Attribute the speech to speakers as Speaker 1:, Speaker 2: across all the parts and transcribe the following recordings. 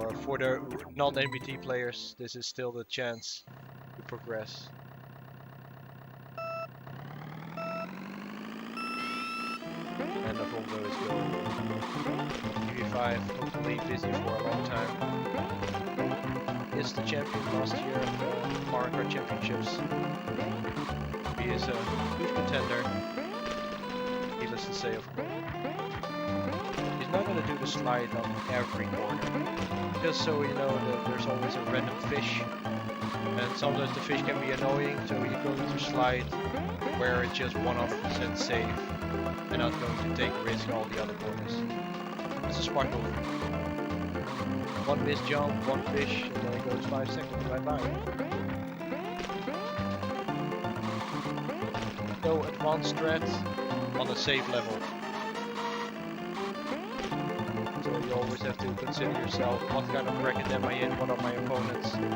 Speaker 1: So for the non-NBT players, this is still the chance to progress. And the Volvo is going. TV5, hopefully busy for a long time. He is the champion last year of the Mario Kart Championships. He is a good contender. Needless to say, of course. He's not going to do the slide on every corner. Just so you know that there's always a random fish. And sometimes the fish can be annoying, so you're going to slide where it's just 100% safe and not going to take risk on all the other corners. It's a smart move. One missed jump, one fish, and then it goes 5 seconds. Bye bye. No advanced strat on a safe level. So you always have to consider yourself, what kind of bracket am I in, what are my opponents. You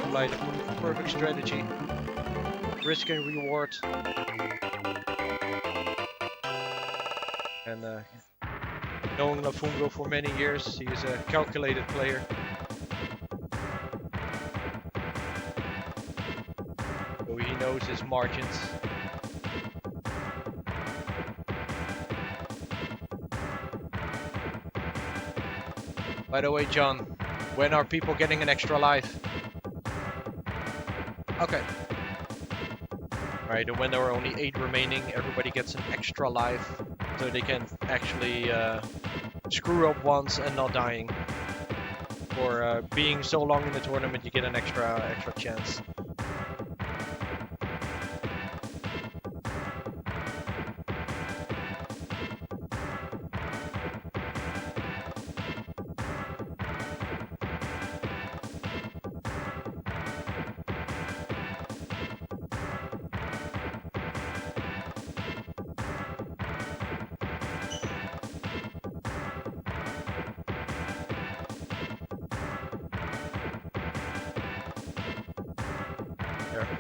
Speaker 1: apply the perfect strategy. Risk and reward. And knowing Lafungo for many years, he is a calculated player. So he knows his margins. By the way, John, when are people getting an extra life? Okay. Alright, and when there are only 8 remaining, everybody gets an extra life. So they can actually screw up once and not dying. For being so long in the tournament, you get an extra chance.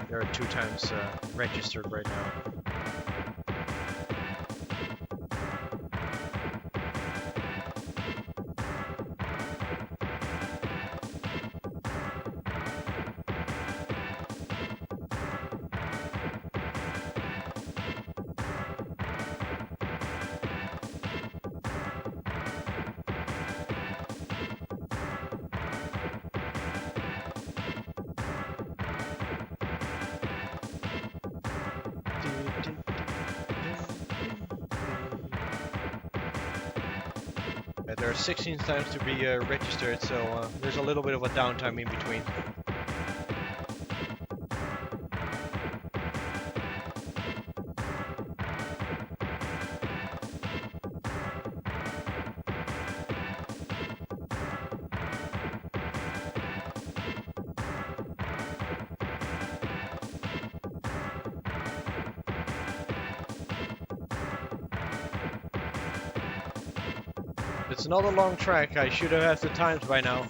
Speaker 1: There are 2 times registered right now. There are 16 times to be registered, so there's a little bit of a downtime in between. It's not a long track, I should have had the times by now.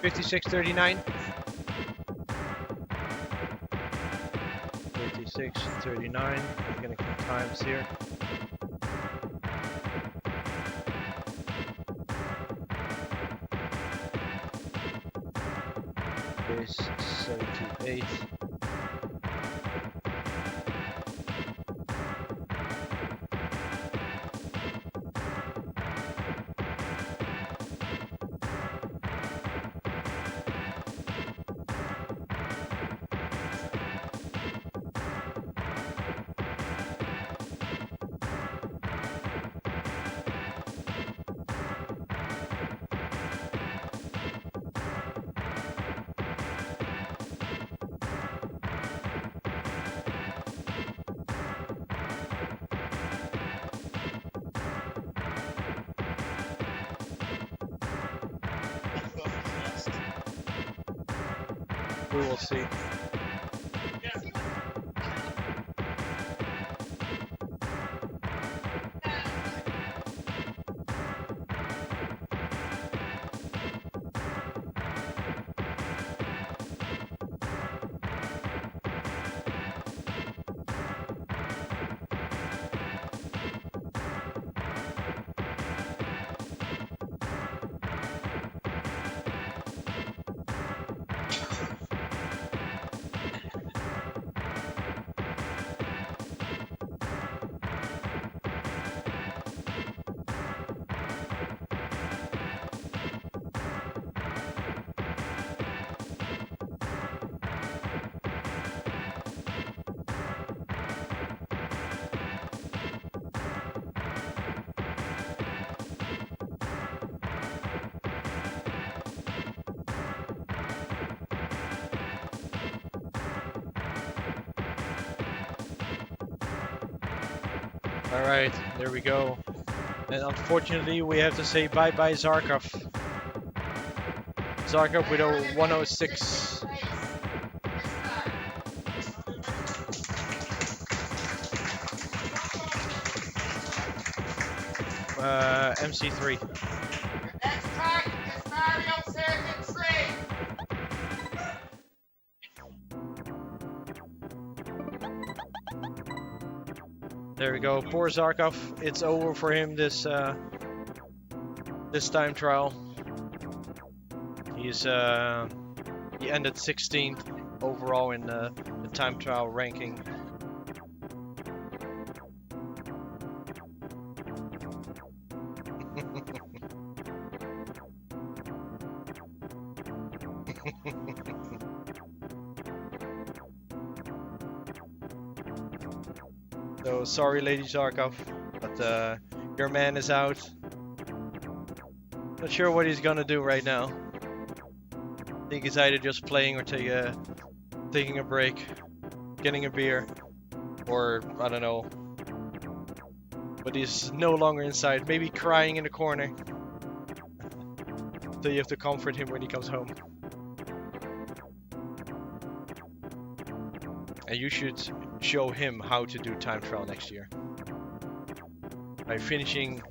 Speaker 1: $56.39. $56.39. I'm gonna keep times here. Is 78. We will see. Alright, there we go. And unfortunately, we have to say bye-bye Zarkov. Zarkov with a 106. MC3. There we go, poor Zarkov. It's over for him this time trial. He ended 16th overall in the time trial ranking. So sorry, Lady Zarkov, but your man is out. Not sure what he's gonna do right now. I think he's either just playing or taking a break, getting a beer, or I don't know. But he's no longer inside, maybe crying in the corner. So you have to comfort him when he comes home. And you should show him how to do time trial next year. By finishing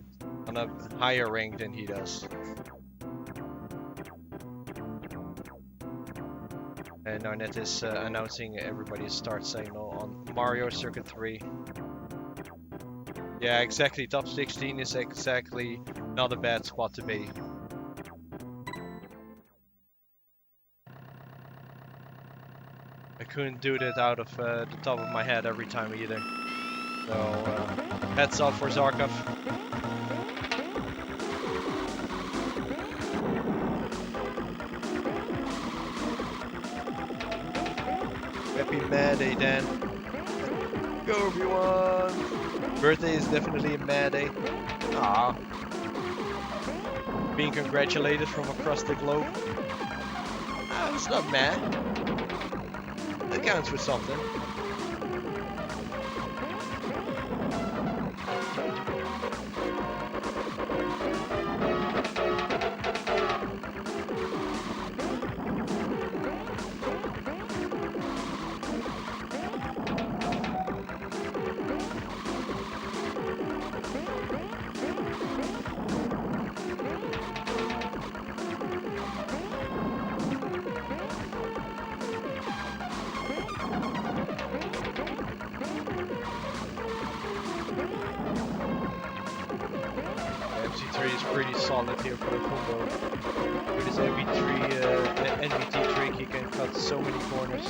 Speaker 1: on a higher rank than he does. And Arnett is announcing everybody's start signal on Mario Circuit 3. Yeah, exactly. Top 16 is exactly not a bad spot to be. I couldn't do that out of the top of my head every time either. So, heads up for Zarkov. Happy Mad Day, Dan. Go, everyone! Birthday is definitely a Mad Day. Ah. Being congratulated from across the globe. It's not mad. That counts for something. MC3 is pretty solid here for the combo. With his NVT trick, he can cut so many corners.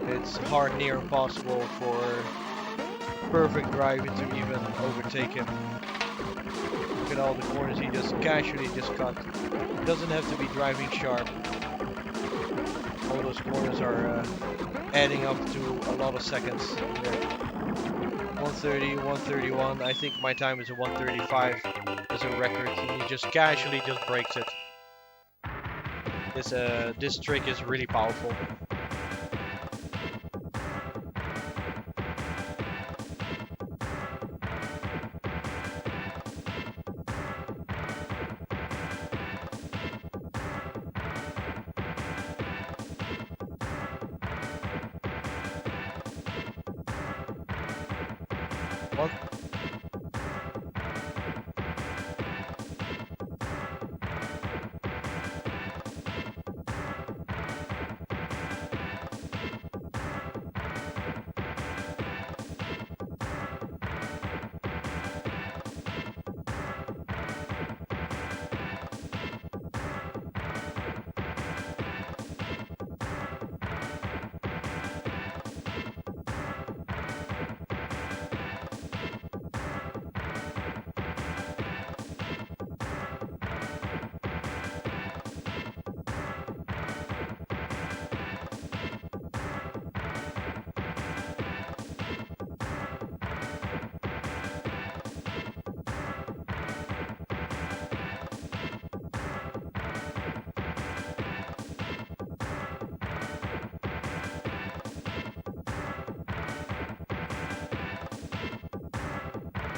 Speaker 1: It's hard, near impossible for perfect driving to even overtake him. Look at all the corners he just casually just cut. He doesn't have to be driving sharp. All those corners are adding up to a lot of seconds. 130, 131. I think my time is a 135 as a record. And he just casually just breaks it. This trick is really powerful. What?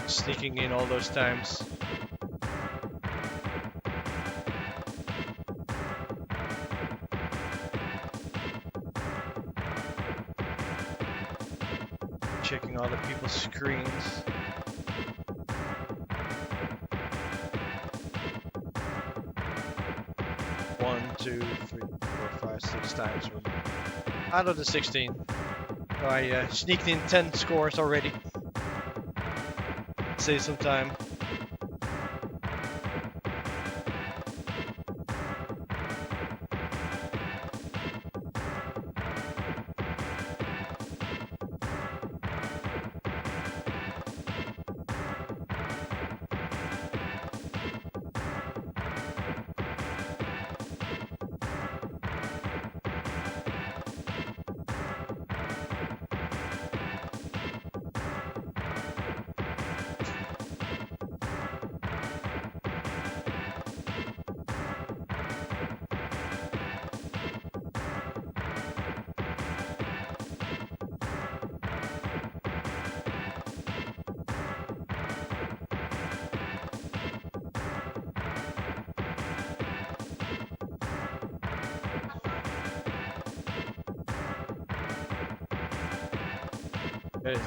Speaker 1: Sneaking in all those times. Checking other people's screens. One, two, three, four, 5, 6 times out of the 16. So I sneaked in 10 scores already. Save some time.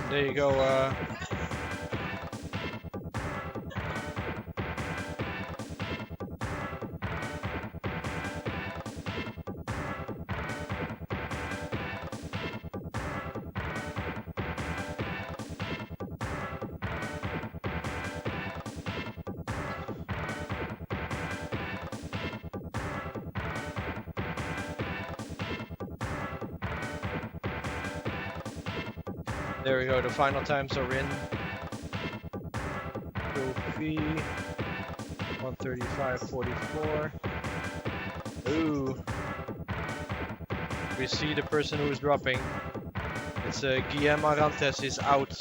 Speaker 1: There you go. There we go. The final times are in. Trophy 135.44. Ooh. We see the person who's dropping. It's Guillaume Arantes is out.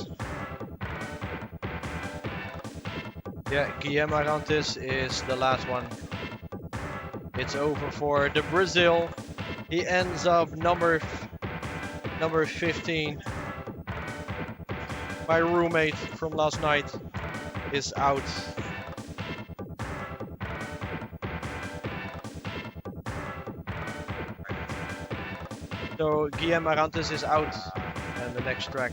Speaker 1: Yeah, Guillaume Arantes is the last one. It's over for the Brazil. He ends up number 15. My roommate from last night is out. So Guillaume Arantes is out, and the next track.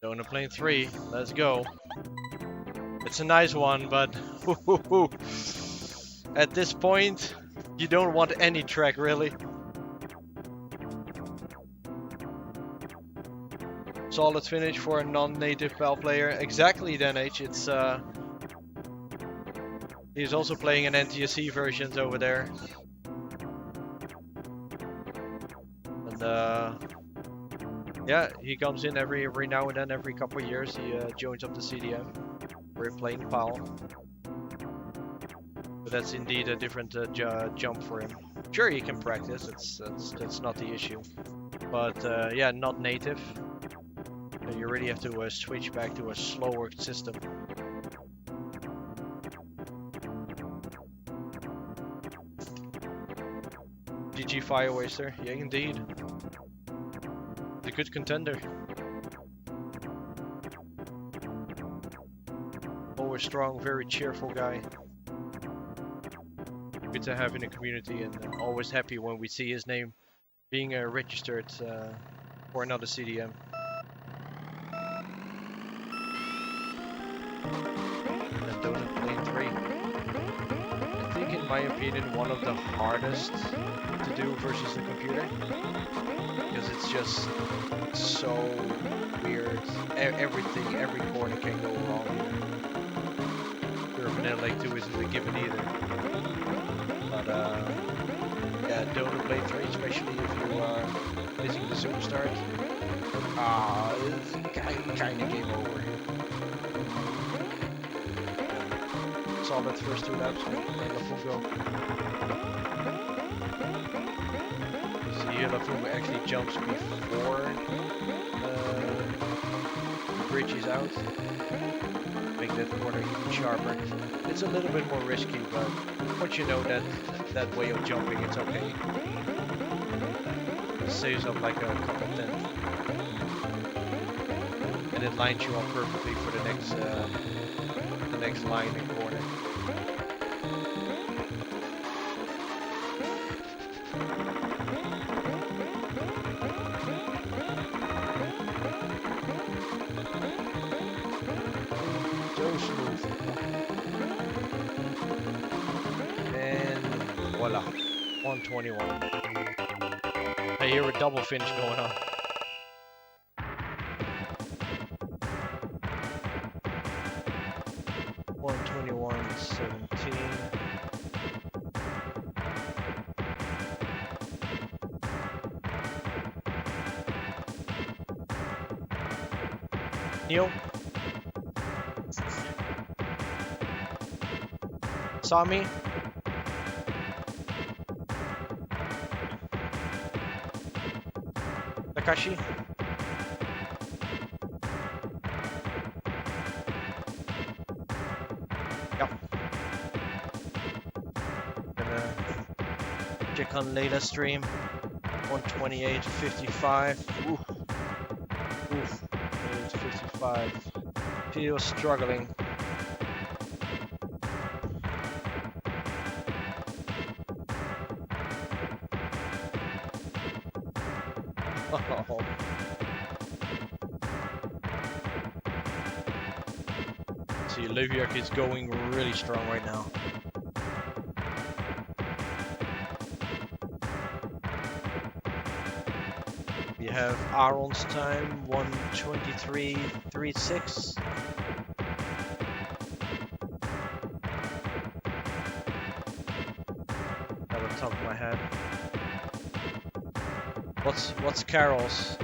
Speaker 1: Donut Plane 3, let's go. It's a nice one, but at this point, you don't want any track really. Solid finish for a non-native PAL player. Exactly, Denage. It's he's also playing an NTSC versions over there. And yeah, he comes in every now and then, every couple of years. He joins up the CDM. We're playing PAL. But that's indeed a different jump for him. Sure, he can practice. That's not the issue. But yeah, not native. So you really have to switch back to a slower system. GG Firewaster, yeah, indeed. He's a good contender. Always strong, very cheerful guy. Good to have in the community, and always happy when we see his name being registered for another CDM. And Donut Plane 3. I think, in my opinion, one of the hardest to do versus the computer, because it's just so weird. Everything, every corner can go wrong here. Pure Vanilla Lake 2 isn't a given either. But yeah, Donut Plane 3, especially if you are missing the zoom start. It's kind of game over. Solid first 2 laps and Lafungo. See, Lafungo actually jumps before bridge is out, make that corner even sharper. It's a little bit more risky, but once you know that way of jumping, it's okay. It saves up like a couple tenths, and it lines you up perfectly for the next line and corner. So smooth. And voila, 121. I hear a double finish going on. $121.17. Neil? Sami? Takashi? Yep. Gonna check on Layla's stream. 128.55. Oof. Oof. 128.55. She was struggling. Oh. See, Olivia is going really strong right now. We have Aaron's time, 123.36. Out of the top of my head. What's Carol's?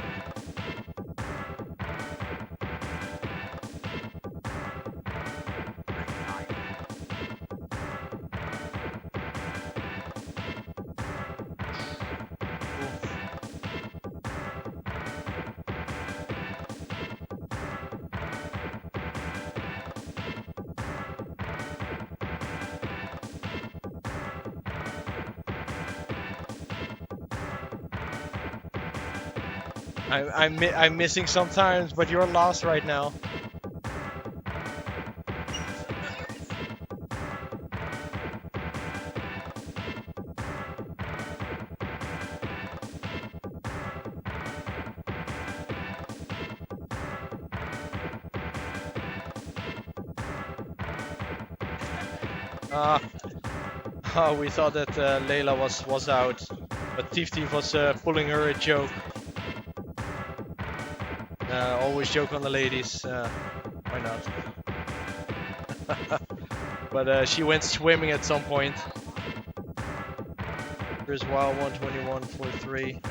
Speaker 1: I'm missing sometimes, but you're lost right now. Oh, we thought that Layla was out, but Tief was pulling her a joke. Always joke on the ladies. Why not? But she went swimming at some point. Here's Wild 121.43.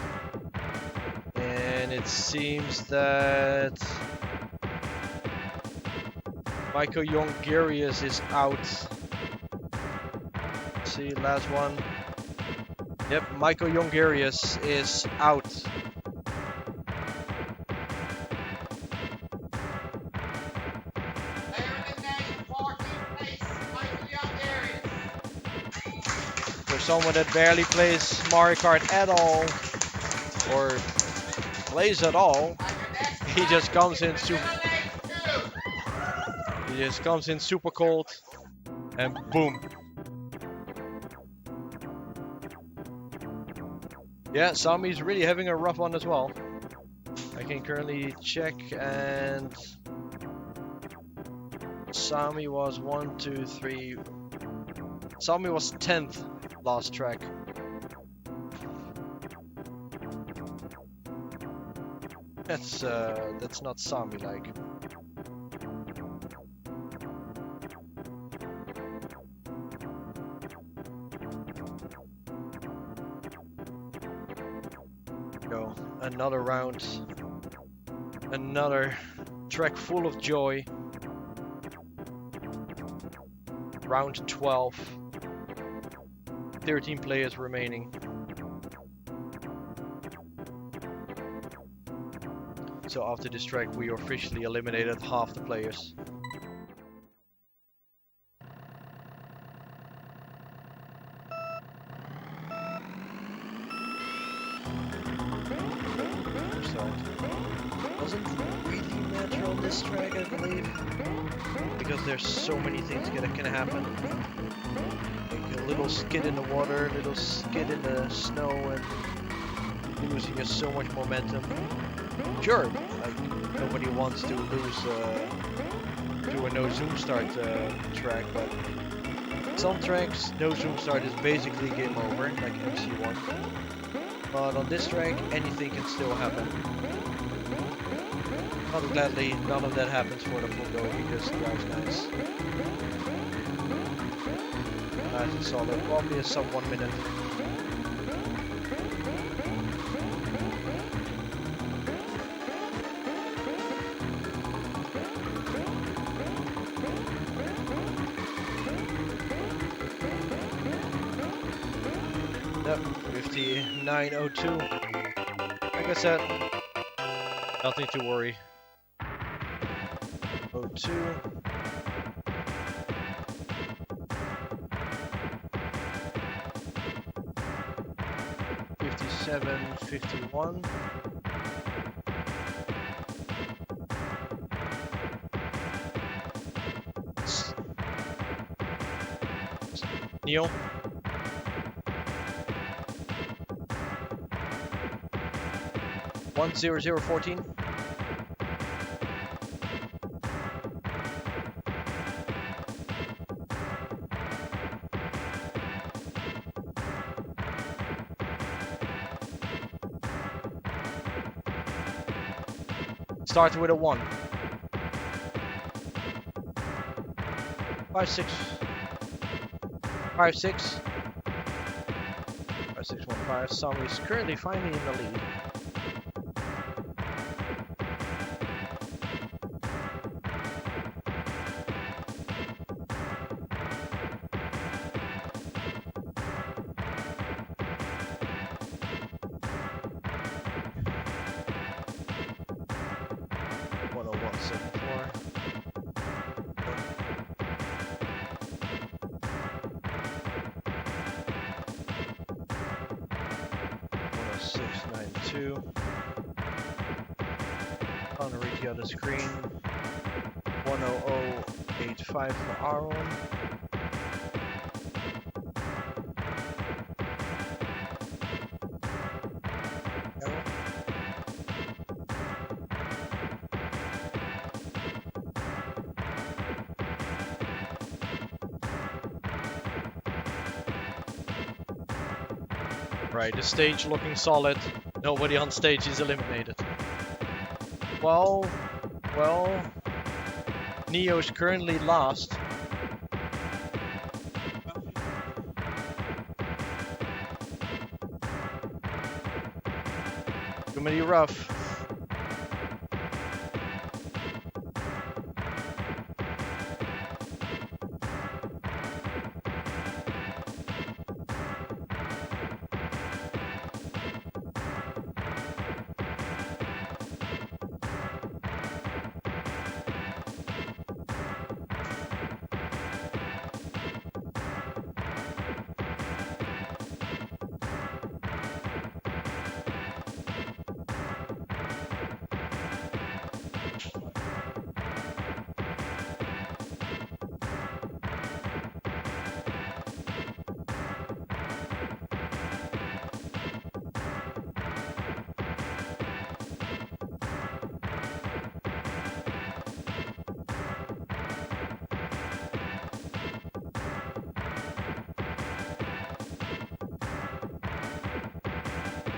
Speaker 1: And it seems that Michael Jongerius is out. Let's see, last one. Yep, Michael Jongerius is out. For someone that barely plays Mario Kart at all, or plays at all, he just comes in super cold, and boom. Yeah, Sami's really having a rough one as well. I can currently check, and Sami was 1, 2, 3. Sami was 10th last track. That's not Sami-like. Go, another round, another track full of joy. Round 12. 13 players remaining. So after this track, we officially eliminated half the players. Doesn't really matter on this track, I believe, because there's so many things that can happen. Like a little skid in the water, a little skid in the snow, and losing just so much momentum. Sure, like nobody wants to lose to a no zoom start track, but some tracks no zoom start is basically game over, like MC1. But on this track, anything can still happen. Not gladly, none of that happens for the full go. He just drives nice. Nice and solid. Probably a sub 1 minute. Yep, 59.02. Like I said, nothing to worry. 02. 57, 51. Neil. One 0014. Starts with a 1. 5 6 5 6 5 6 1 5. Sami is currently finally in the lead. On the read the other screen. 10085 for Aaron. Right, the stage looking solid. Nobody on stage is eliminated. Well, Neo's currently last. Too many rough.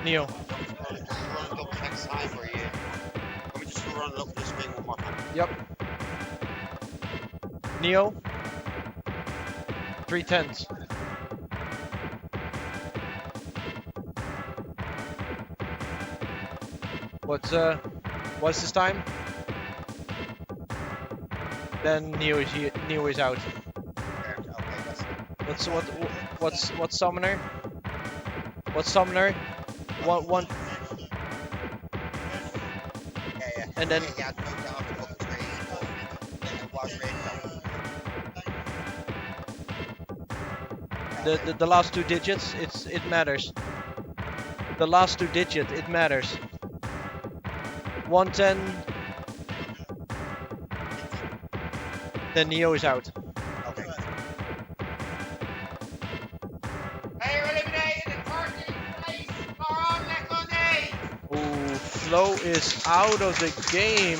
Speaker 1: Neo.
Speaker 2: Run up next time for you. Let me just run up the screen one more time.
Speaker 1: Yep. Neo. 3/10. What's this time? Then Neo is out. What's Summoner? What's Summoner? One.
Speaker 2: Yeah.
Speaker 1: And then
Speaker 2: Yeah, no doubt to book trade. I was ready to
Speaker 1: the last two digits, it matters. The last two digit, it matters. 110, then Neo is out.
Speaker 2: Okay. Player eliminated and Karter place on Leconade.
Speaker 1: Ooh, Flo is out of the game.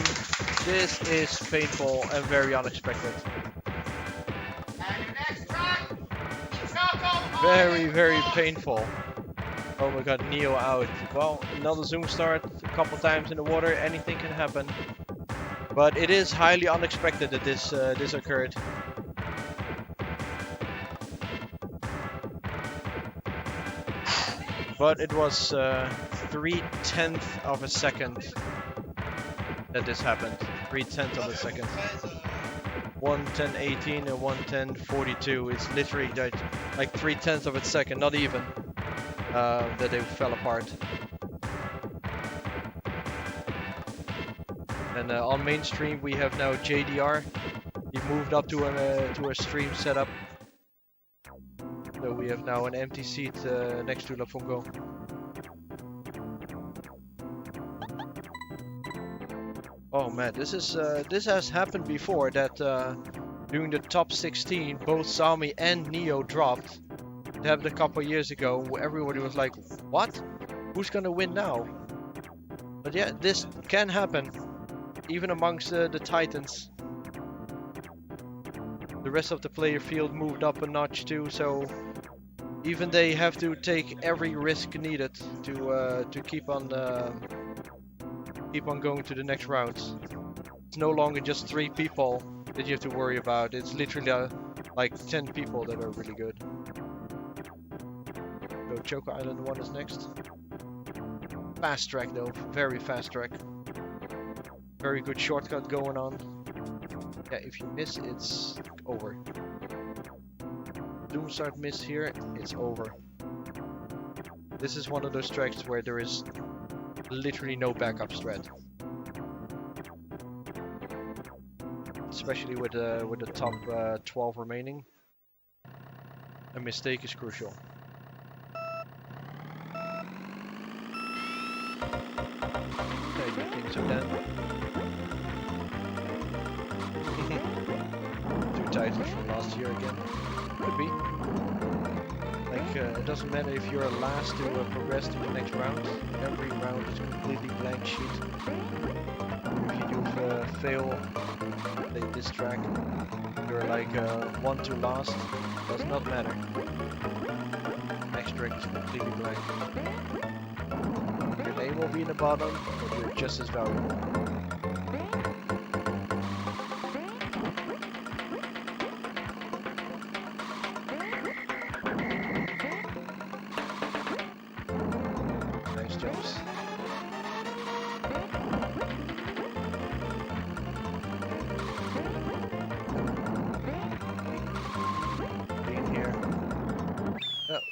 Speaker 1: This is painful and very unexpected.
Speaker 2: And the next track, Choco
Speaker 1: Very, very painful. Oh my god, Neo out. Well, another zoom start, a couple times in the water, anything can happen. But it is highly unexpected that this occurred. But it was 3/10 of a second that this happened. 3/10 of a second. 1:10:18 and 1:10:42. It's literally like 3/10 of a second, not even, that they fell apart. And on mainstream we have now JDR. He moved up to a stream setup. So we have now an empty seat next to Lafungo. Oh man, this has happened before that during the top 16 both Sami and Neo dropped. It happened a couple years ago where everybody was like, what? Who's gonna win now? But yeah, this can happen even amongst the Titans. The rest of the player field moved up a notch too, so even they have to take every risk needed to keep on going to the next rounds. It's no longer just 3 people that you have to worry about. It's literally like 10 people that are really good. So Choco Island 1 is next. Fast track though, very fast track. Very good shortcut going on. Yeah, if you miss, it's over. Zoom start miss here, it's over. This is one of those tracks where there is literally no backup strat. Especially with the top 12 remaining. A mistake is crucial. Okay, you think so then? Two titles from last year again. Could be. Like, it doesn't matter if you're last to progress to the next round. Every round is completely blank sheet. If you do fail this track, you're like 1 to last. Does not matter. Next track is completely blank. Your name will be in the bottom, but you're just as valuable. Nice jumps. In here.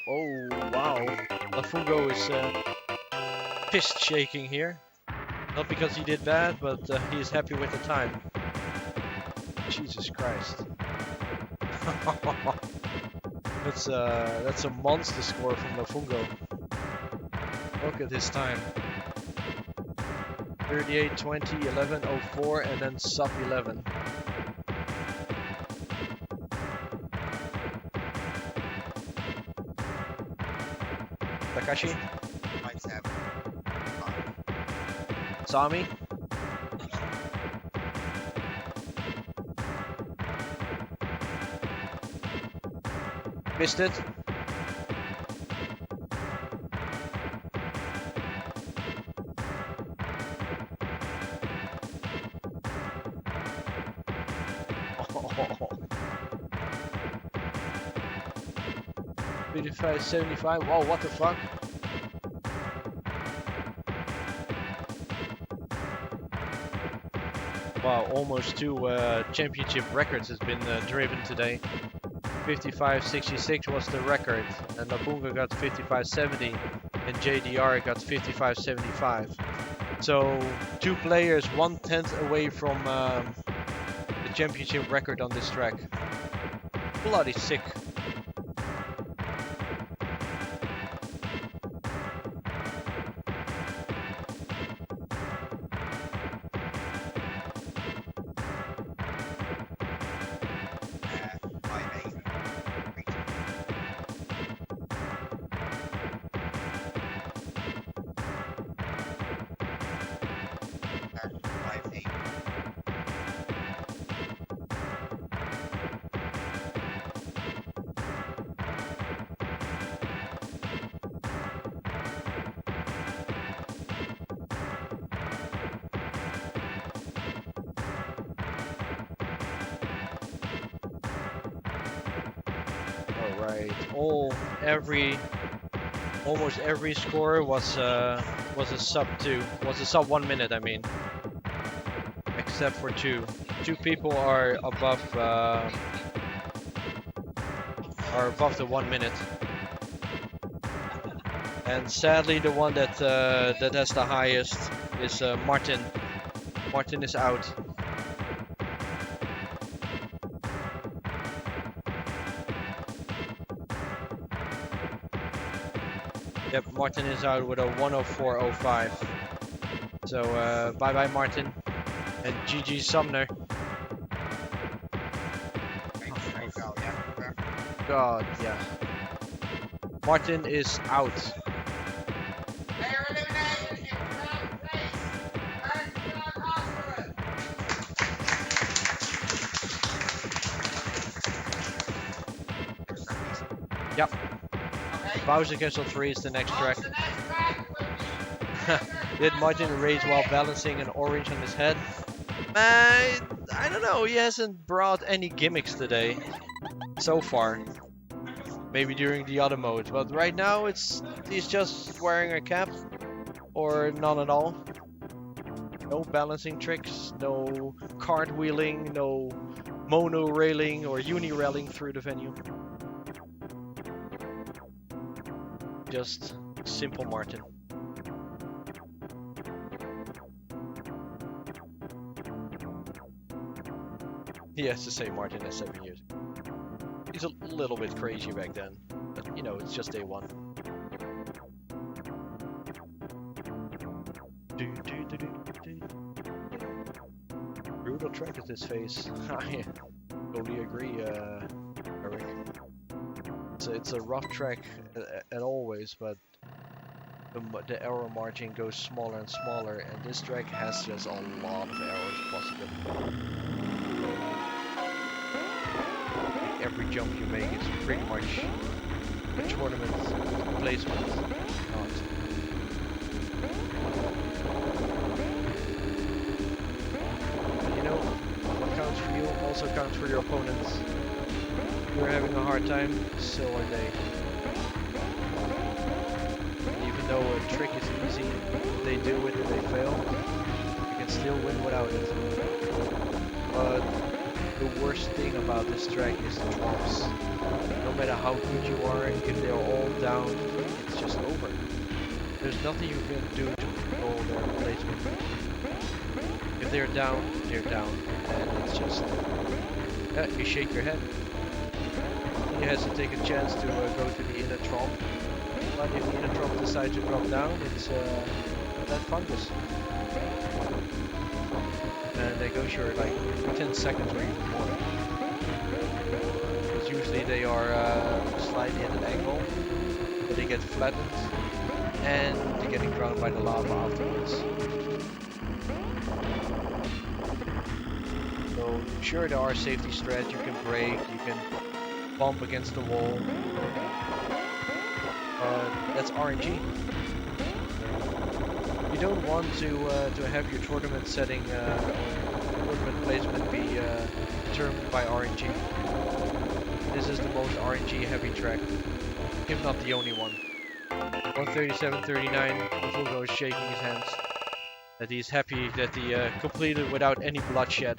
Speaker 1: Oh wow. Lafungo is fist shaking here. Not because he did bad, but he is happy with the time. Jesus Christ. That's a monster score from Lafungo. Look at his time. 38:20, 11:04, and then sub 11. Takashi?
Speaker 2: 5-7.
Speaker 1: Sami? Missed it. Oh. 55.75. Whoa, what the fuck? Wow, almost 2 championship records has been driven today. 55.66 was the record, and Lafunga got 55.70, and JDR got 55.75. So 2 players 1/10 away from the championship record on this track. Bloody sick. Alright, almost every score was a sub 2, was a sub 1 minute, I mean, except for 2. 2 people are above the 1 minute, and sadly the one that has the highest is Martin. Martin is out. Yep, Martin is out with a 104.05. So bye bye Martin, and GG Sumner. God, yeah. Martin is out. Yep. Bowser Castle 3 is the next track. Did Martin race while balancing an orange on his head? I don't know, he hasn't brought any gimmicks today. So far. Maybe during the other modes, but right now he's just wearing a cap. Or none at all. No balancing tricks, no cartwheeling, no mono-railing or uni-railing through the venue. Just simple Martin. He has the same Martin as 7 years ago. He's a little bit crazy back then, but you know, it's just day 1. Brutal track at this phase. I totally agree, Eric. It's a rough track at always, but the error margin goes smaller and smaller, and this track has just a lot of errors possible. Every jump you make is pretty much a tournament placement. You know, what counts for you also counts for your opponents. If you're having a hard time, so are they. Even though a trick is easy, if they do it and they fail, you can still win without it. But the worst thing about this track is the drops. No matter how good you are, if they're all down, it's just over. There's nothing you can do to control their placement. If they're down, and it's just, you shake your head. He has to take a chance to go to the inner tromp. But if the inner tromp decides to drop down, it's that fungus. And they go sure like 10 seconds or even more. Because usually they are slightly at an angle, but they get flattened, and they're getting drowned by the lava afterwards. So sure there are safety strats, you can brake, you can bump against the wall. That's RNG. You don't want to have your tournament setting, tournament placement be determined by RNG. This is the most RNG heavy track, if not the only one. 137.39, Fulgo is shaking his hands. That he's happy that he completed without any bloodshed.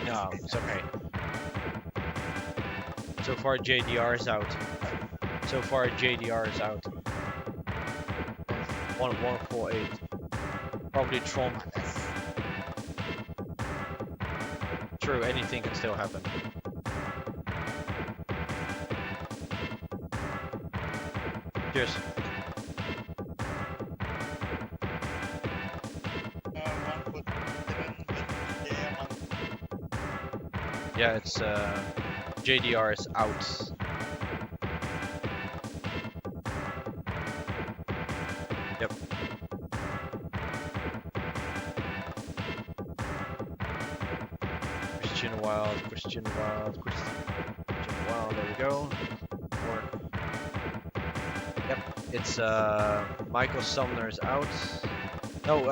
Speaker 1: No, it's okay. So far, JDR is out. So far, JDR is out. 1148. Probably Trump. True, anything can still happen. Cheers. Yeah, it's JDR is out. Yep. Christian Wild, Christian Wild, Christian Wild. There we go. Or, yep, it's Michael Sumner's out. No,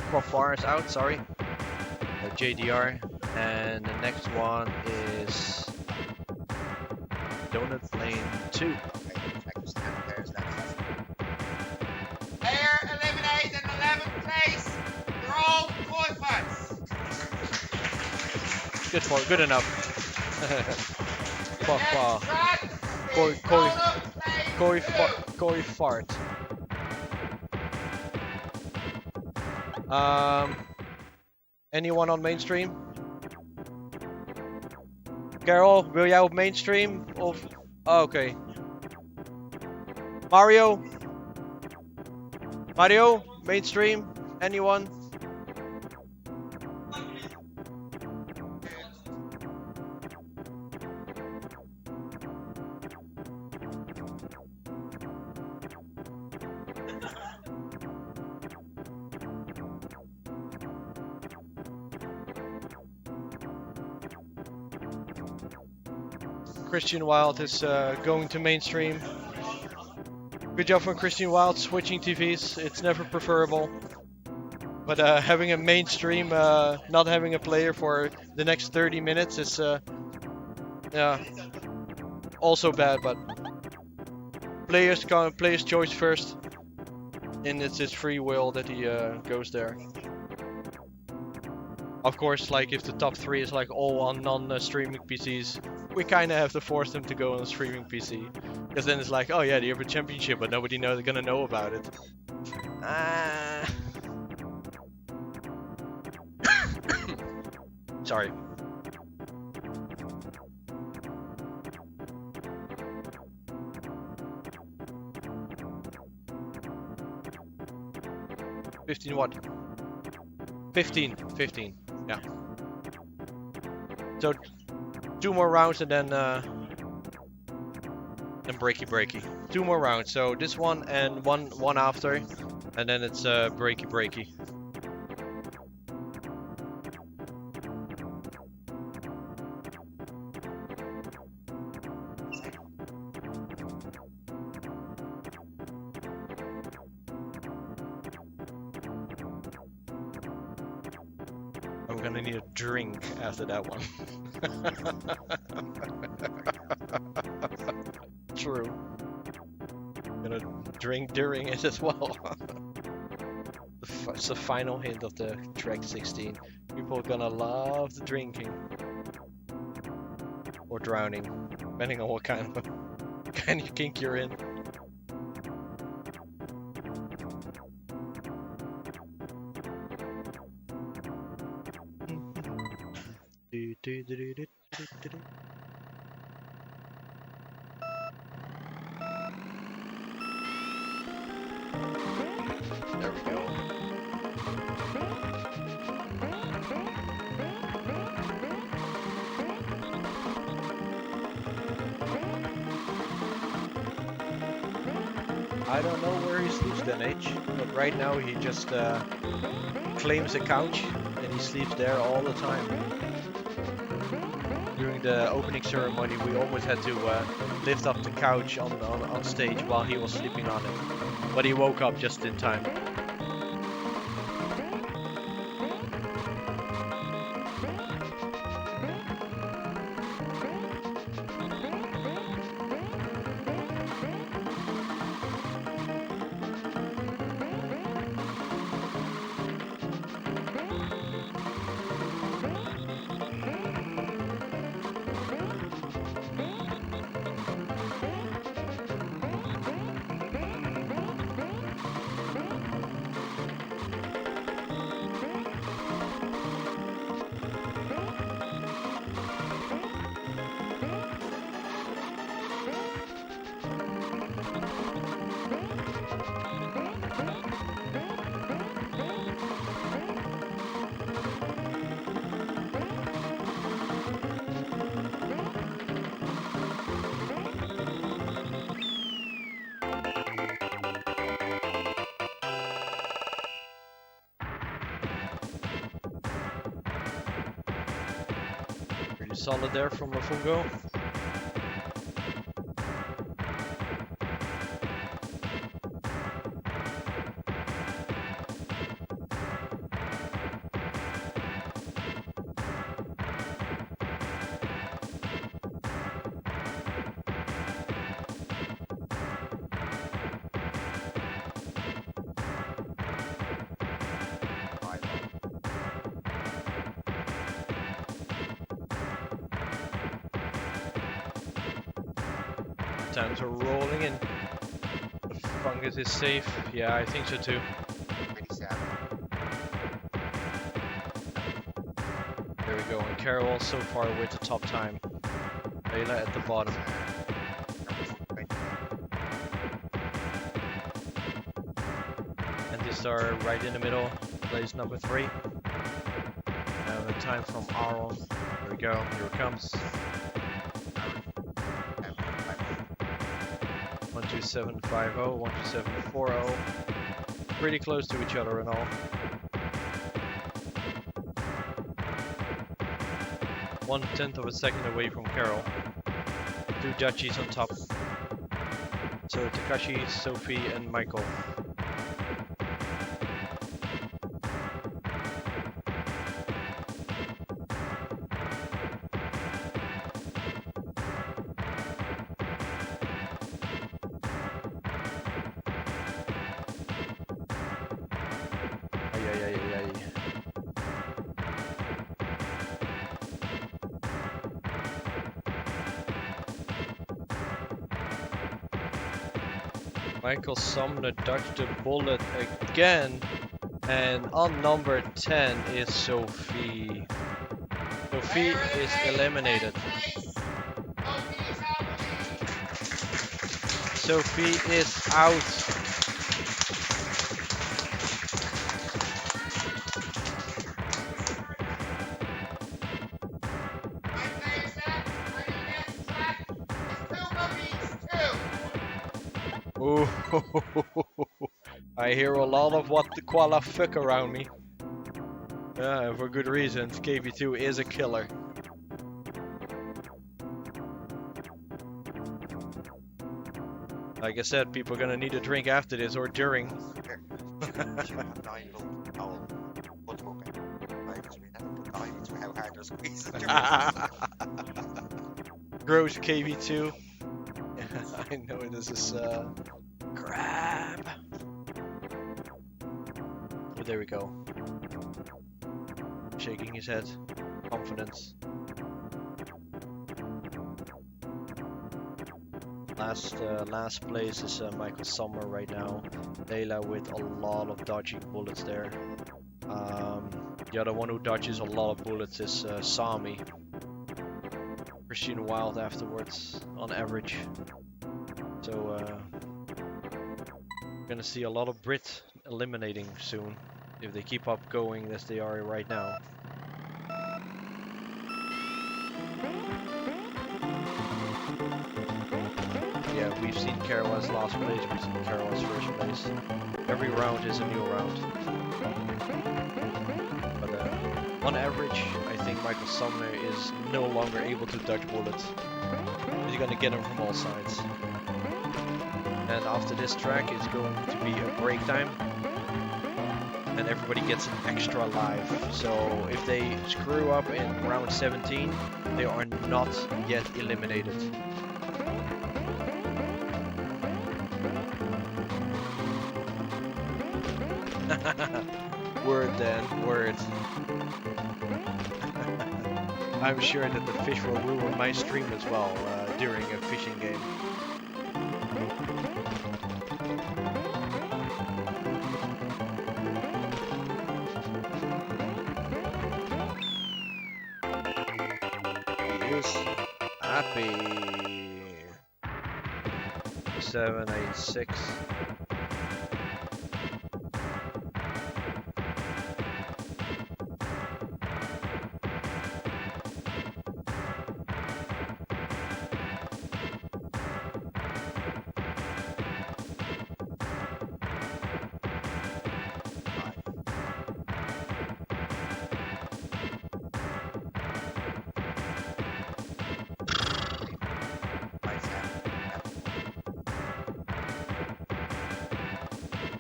Speaker 1: Crawford is out. Sorry. JDR, and the next one is Donut Lane 2.
Speaker 2: Player eliminated in 11th place. They're all qualifiers.
Speaker 1: Good enough. Crawford. Koi fart. Anyone on mainstream? Carol, wil jij op mainstream? Of... Oh, oké. Mario? Mario? Mainstream? Anyone? Christian Wild is going to mainstream. Good job from Christian Wild switching TVs. It's never preferable. But having a mainstream, not having a player for the next 30 minutes is yeah, also bad. But players choice first, and it's his free will that he goes there. Of course, like if the top 3 is like all on non-streaming PCs, we kind of have to force them to go on a streaming PC, because then it's like, oh yeah, they have a championship, but nobody gonna know about it. Sorry. $15 what? 15. Yeah. So 2 more rounds and then breaky. 2 more rounds. So this one and one after, and then it's breaky. I'm gonna need a drink after that one. True. I'm gonna drink during it as well. It's the final hint of the track 16. People are gonna love the drinking. Or drowning. Depending on what kind of kink you're in. There we go. I don't know where he sleeps then, H, but right now he just claims a couch and he sleeps there all the time. During the opening ceremony, we almost had to lift up the couch on stage while he was sleeping on it. But he woke up just in time. solid there from Lafungo. Times are rolling in. The fungus is safe. Yeah, I think so too.
Speaker 2: 27.
Speaker 1: There we go. And Carol so far with the top time. Layla at the bottom. And this are right in the middle. Place number 3. Now the time from Aaron. There we go. Here it comes. 12750, 12740. Pretty close to each other and all. 1/10 of a second away from Carol. 2 Dutchies on top. So Takashi, Sophie, and Michael. Michael Sumner dodged the bullet again, and on number 10 is Sophie. Sophie is eliminated. Sophie is out. Ooh, I hear a lot of what the koala fuck around me. Yeah, for good reasons. KV2 is a killer. Like I said, people are gonna need a drink after this or during. Gross KV2. I know this is crap. Oh, there we go. Shaking his head. Confidence. Last place is Michael Summer right now. Layla with a lot of dodging bullets there. The other one who dodges a lot of bullets is Sami. Christian Wild afterwards, on average. So gonna see a lot of Brit eliminating soon if they keep up going as they are right now. Yeah, we've seen Carol as last place, we've seen Carol as first place. Every round is a new round. But on average, I think Michael Sumner is no longer able to dodge bullets. He's gonna get them from all sides. And after this track, it's going to be a break time. And everybody gets an extra life. So if they screw up in round 17, they are not yet eliminated. Word then, word. I'm sure that the fish will ruin my stream as well during a fishing game. He is happy. 786.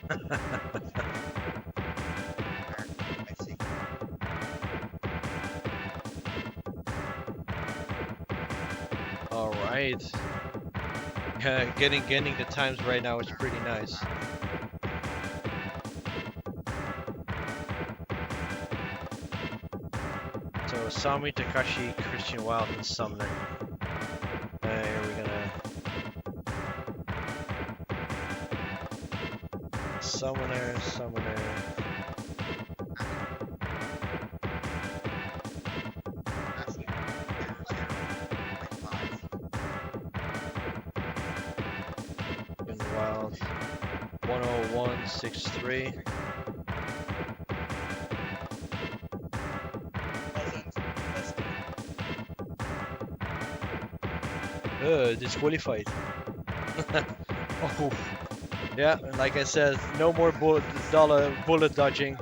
Speaker 2: Let's see.
Speaker 1: All right. Getting the times right now is pretty nice. So Sami, Takashi, Christian Wild, and Sumner. Here we're gonna Summoner.
Speaker 2: Actually, 0.5.
Speaker 1: Christian Wild. 101.63. Disqualified. Oh, yeah. Like I said, no more bullet dodging.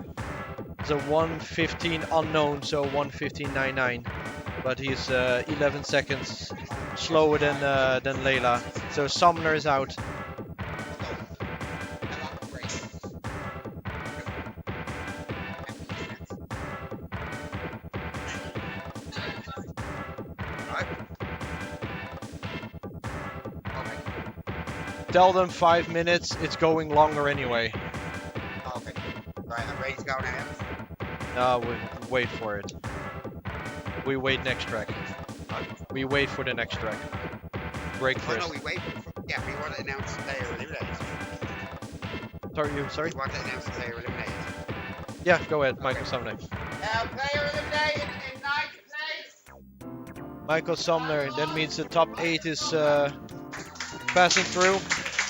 Speaker 1: It's a 115 unknown, so 115.99. But he's 11 seconds slower than Layla. So Summoner is out. Tell them 5 minutes. It's going longer anyway.
Speaker 2: Okay. Right, I'm ready to go now.
Speaker 1: We wait for it. We wait next track. We wait for the next track. Break
Speaker 2: Oh
Speaker 1: first.
Speaker 2: no, we wait for, yeah, we want to announce the player eliminated.
Speaker 1: Sorry?
Speaker 2: We want to announce the player eliminated.
Speaker 1: Yeah, go ahead, Michael Sumner.
Speaker 2: Player eliminated in 9th place.
Speaker 1: Michael Sumner, that means the top 8 is passing through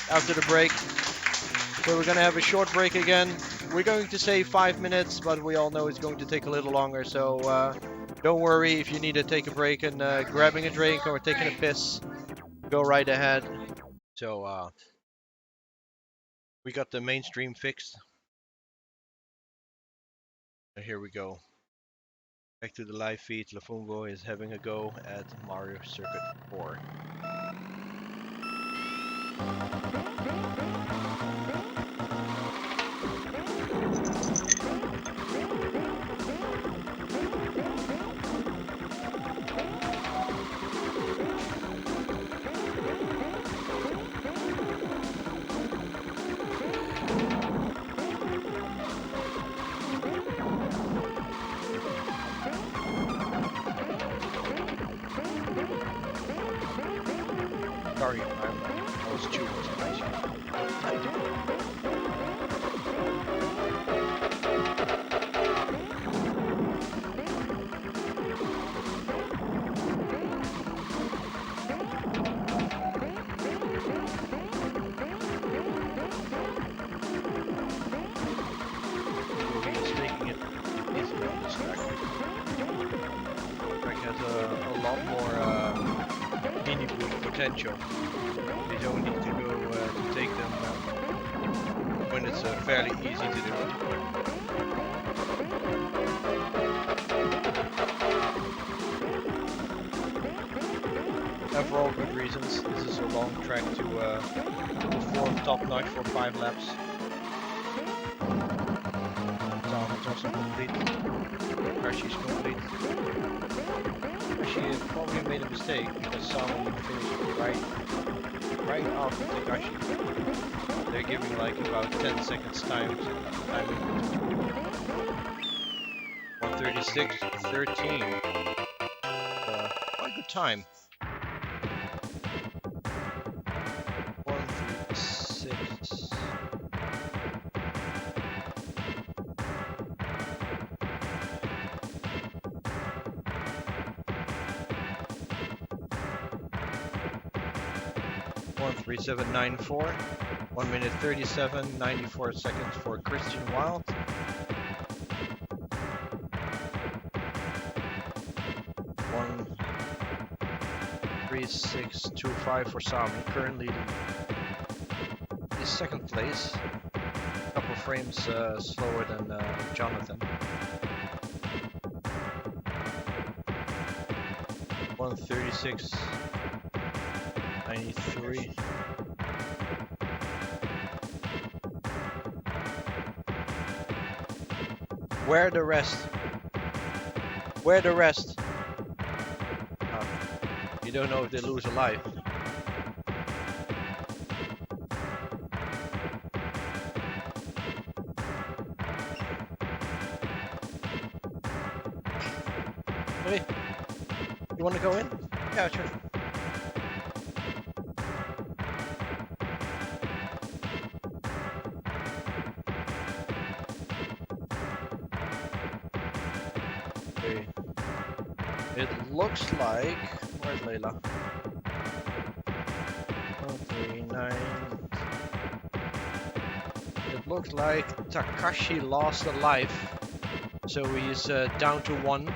Speaker 1: after the break. So we're gonna have a short break again. We're going to say 5 minutes, but we all know it's going to take a little longer. So don't worry if you need to take a break and grabbing a drink or taking a piss. Go right ahead. So we got the mainstream fixed. Here we go. Back to the live feed. Lafungo is having a go at Mario Circuit 4. Sorry, I was chewing some ice cream. He's making it easy on this track. Track has a lot more mini boost potential. You don't need to go to take them when it's fairly easy to do. And for all good reasons, this is a long track to perform top notch for 5 laps. Tom is also complete. Archie's complete. Archie probably made a mistake because Sam finished right after Takashi. They're giving like about 10 seconds time. 136.13. Quite good time. 136. One 3794. 1 minute 37.94 seconds for Christian Wild. 1:36.25 for Sami. Currently is second place. A couple frames slower than Jonathan. 1:36.93. Where the rest? Where the rest? You don't know if they lose a life. Hey, you want to go in? Yeah, sure. Okay. It looks like... Where's Layla? 139. It looks like Takashi lost a life. So he's down to 1.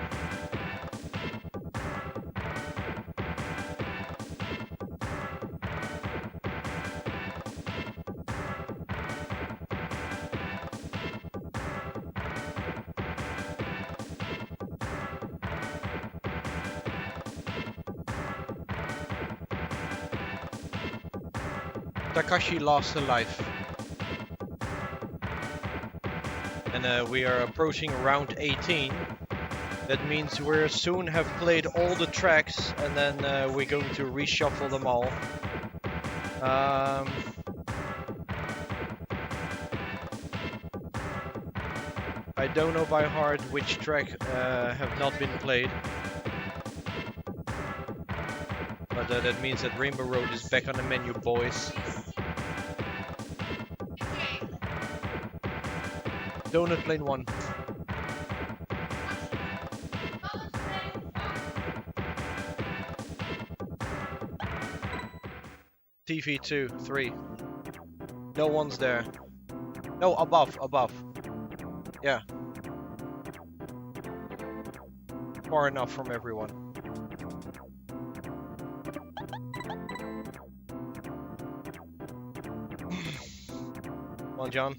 Speaker 1: Takashi lost a life. And we are approaching round 18. That means we'll soon have played all the tracks, and then we're going to reshuffle them all. I don't know by heart which track have not been played. But that means that Rainbow Road is back on the menu, boys. Donut Lane 1. TV 2, 3. No one's there. No, above. Yeah. Far enough from everyone. Come on, John.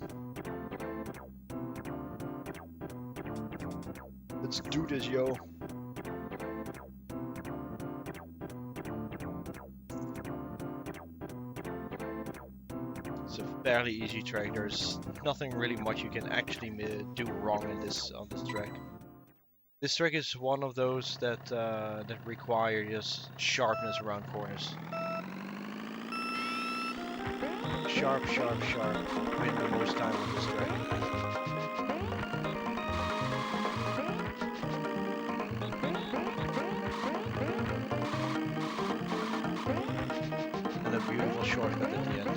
Speaker 1: Let's do this, yo. It's a fairly easy track. There's nothing really much you can actually do wrong in on this track. This track is one of those that that require just sharpness around corners. Sharp. Win the most time on this track. And a beautiful shortcut at the end.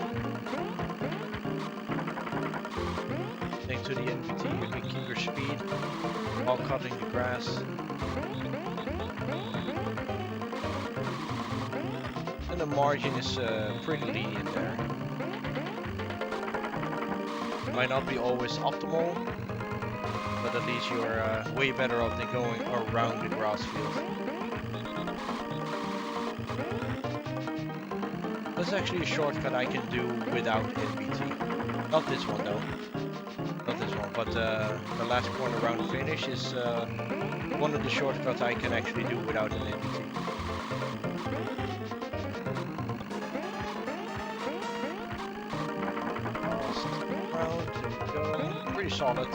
Speaker 1: Thanks to the NVT, you can keep your speed while cutting the grass. And the margin is pretty lenient there. Might not be always optimal, but at least you're way better off than going around the grass field. That's actually a shortcut I can do without NBT. Not this one though. Not this one, but the last corner around the finish is one of the shortcuts I can actually do without an NBT. Pretty solid.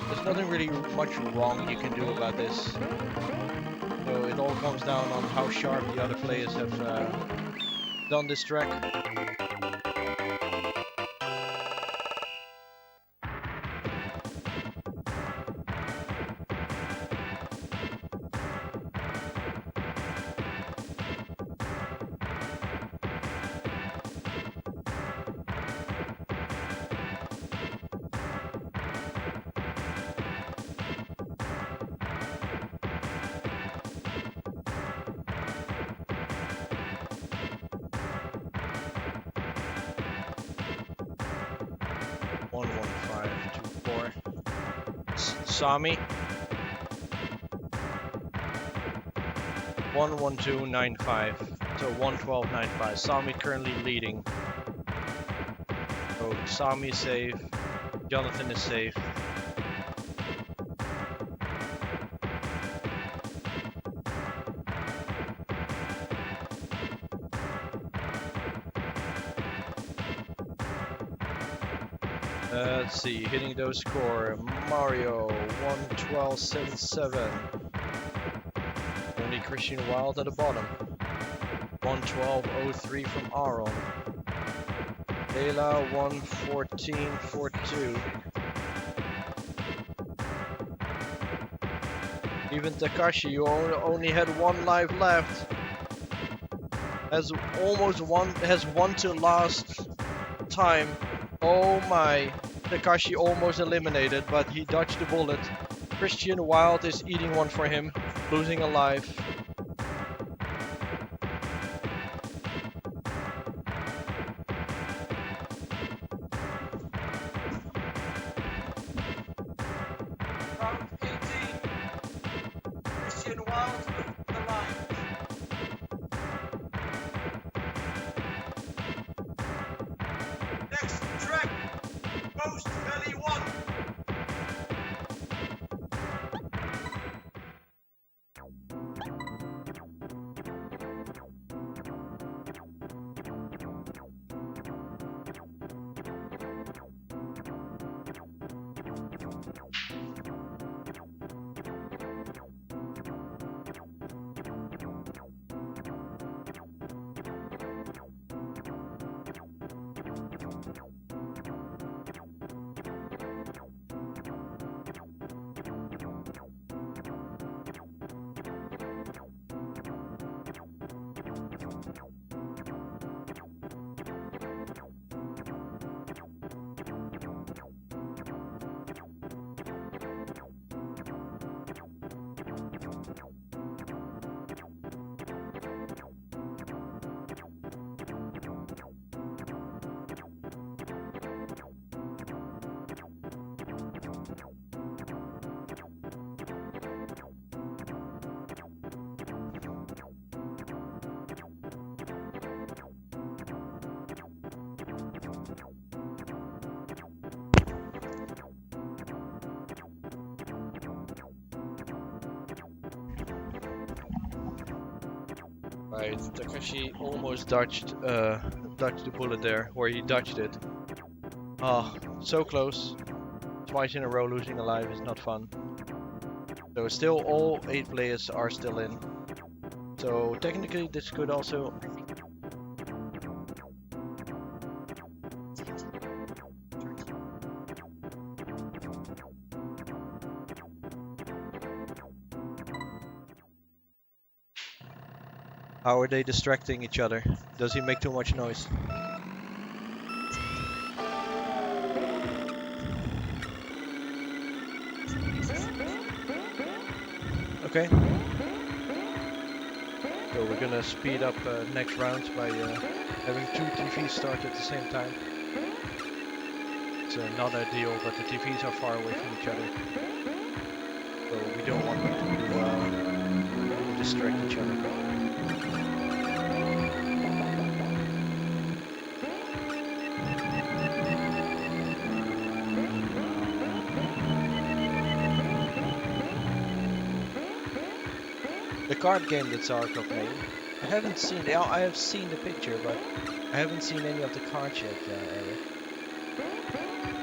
Speaker 1: There's nothing really much wrong you can do about this. So it all comes down on how sharp the other players have done this track. Sami 112.95, so 112.95. Sami currently leading. So Sami is safe, Jonathan is safe. Let's see, hitting those score. Mario 112.77. Only Christian Wild at the bottom. 112.03 from Aaron. Layla 114.42. Even Takashi, who only had one life left, has won to last time. Oh my! Takashi almost eliminated, but he dodged the bullet. Christian Wild is eating one for him, losing a life. Round 18. Christian Wild with the life. Next track, Ghost Valley 1. Right, Takashi almost dodged the bullet there, where he dodged it. Oh, so close. Twice in a row losing a life is not fun. So still all 8 players are still in. So technically this could also... How are they distracting each other? Does he make too much noise? Okay. So we're gonna speed up next round by having 2 TVs start at the same time. It's not ideal, but the TVs are far away from each other. So we don't want them to distract each other. The card game that Zarkov made, I haven't seen it. I have seen the picture, but I haven't seen any of the cards yet, Eric.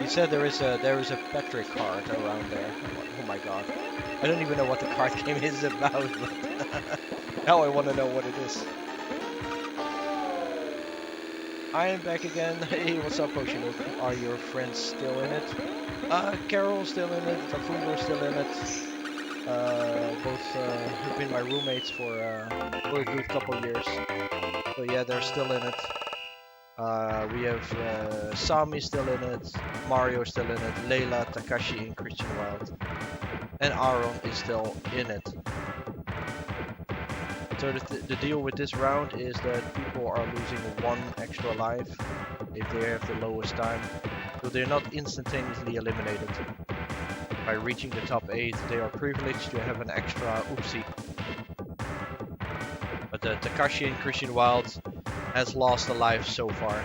Speaker 1: He said there is a Patrick card around there. Oh my god. I don't even know what the card game is about, but now I want to know what it is. I am back again. Hey, what's up, Potion? Are your friends still in it? Carol's still in it, Tafugo's still in it. Both have been my roommates for a good couple years. So yeah, they're still in it. We have Sami still in it, Mario still in it, Layla, Takashi, and Christian Wild. And Aaron is still in it. So the deal with this round is that people are losing 1 extra life if they have the lowest time. So they're not instantaneously eliminated. By reaching the top 8, they are privileged to have an extra oopsie. But Takashi and Christian Wild has lost a life so far.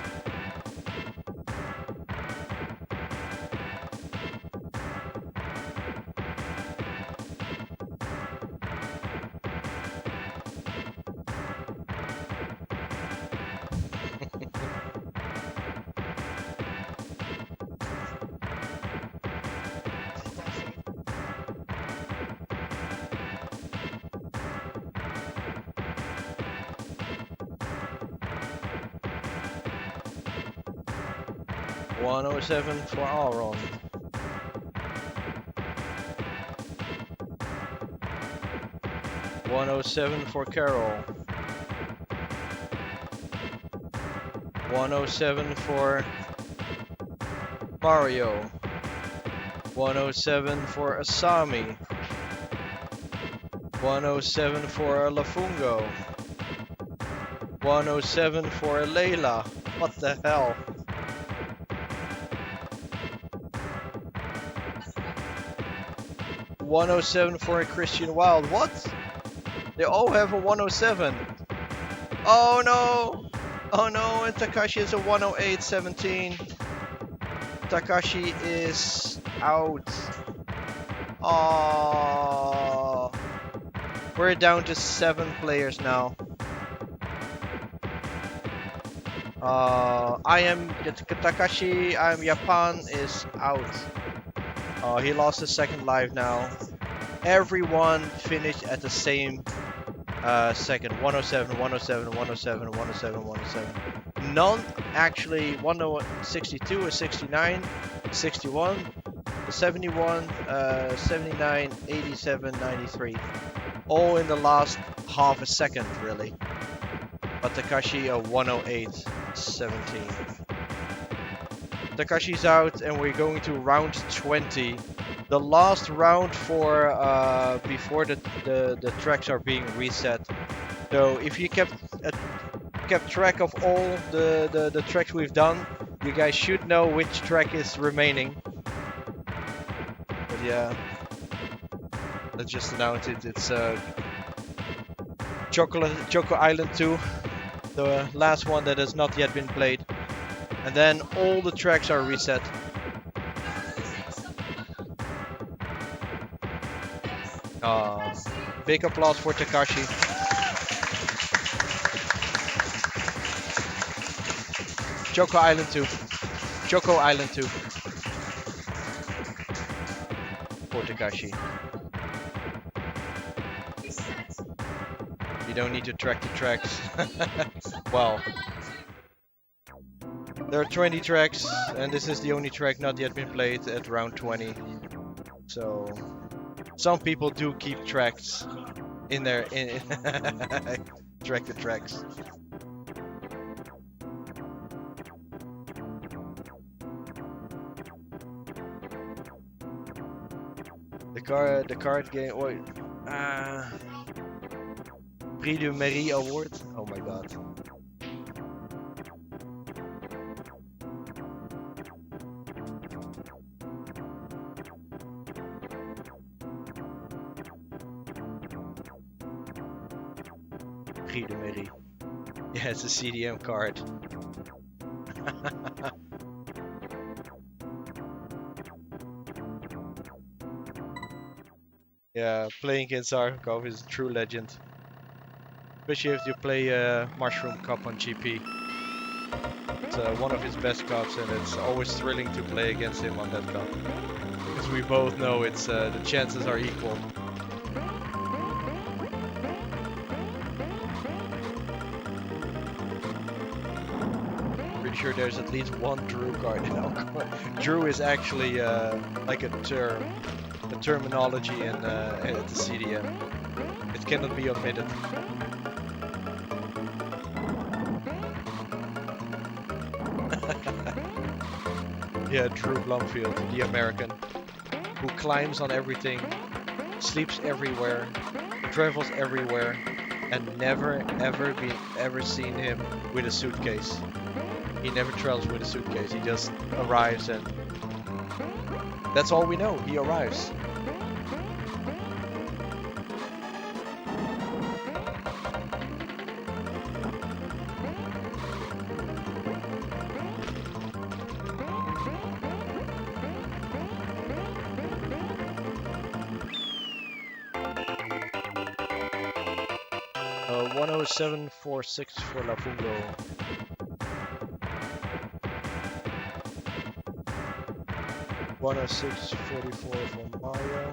Speaker 1: 107 for Aaron. 107 for Carol. 107 for Mario. 107 for Asami. 107 for Lafungo. 107 for Layla. What the hell? 107 for a Christian Wild. What? They all have a 107. Oh no! Oh no, and Takashi is a 108.17. Takashi is out. Oh, we're down to 7 players now. I am Takashi. I am Japan is out. He lost his second life now. Everyone finished at the same second. 107, 107, 107, 107, 107. None actually 162 or 69, 61, 71, 79, 87, 93. All in the last half a second, really. But Takashi a 108.17. Takashi's out, and we're going to round 20. The last round for before the tracks are being reset. So if you kept track of all the tracks we've done, you guys should know which track is remaining. But yeah, let's just announce it. It's Choco Island 2, the last one that has not yet been played. And then all the tracks are reset. Big applause for Takashi. Choco Island 2. Choco Island 2. For Takashi. You don't need to track the tracks. Well, there are 20 tracks, and this is the only track not yet been played at round 20. So some people do keep tracks in their track the tracks. The card game. Wait, Prix de Mairie Award. Oh my god. Prix de Mairie. Yeah, it's a CDM card. Yeah, playing against Zarkov is a true legend. Especially if you play Mushroom Cup on GP. It's one of his best cups, and it's always thrilling to play against him on that cup. Because we both know it's the chances are equal. Pretty sure there's at least one Drew card now. Drew is actually like a terminology in at the CDM. It cannot be omitted. Yeah, Drew Blumfield, the American, who climbs on everything, sleeps everywhere, travels everywhere, and never ever seen him with a suitcase. He never travels with a suitcase. He just arrives, and that's all we know. He arrives. Uh, 107.46 for Lafungo. $106.44 for Mario.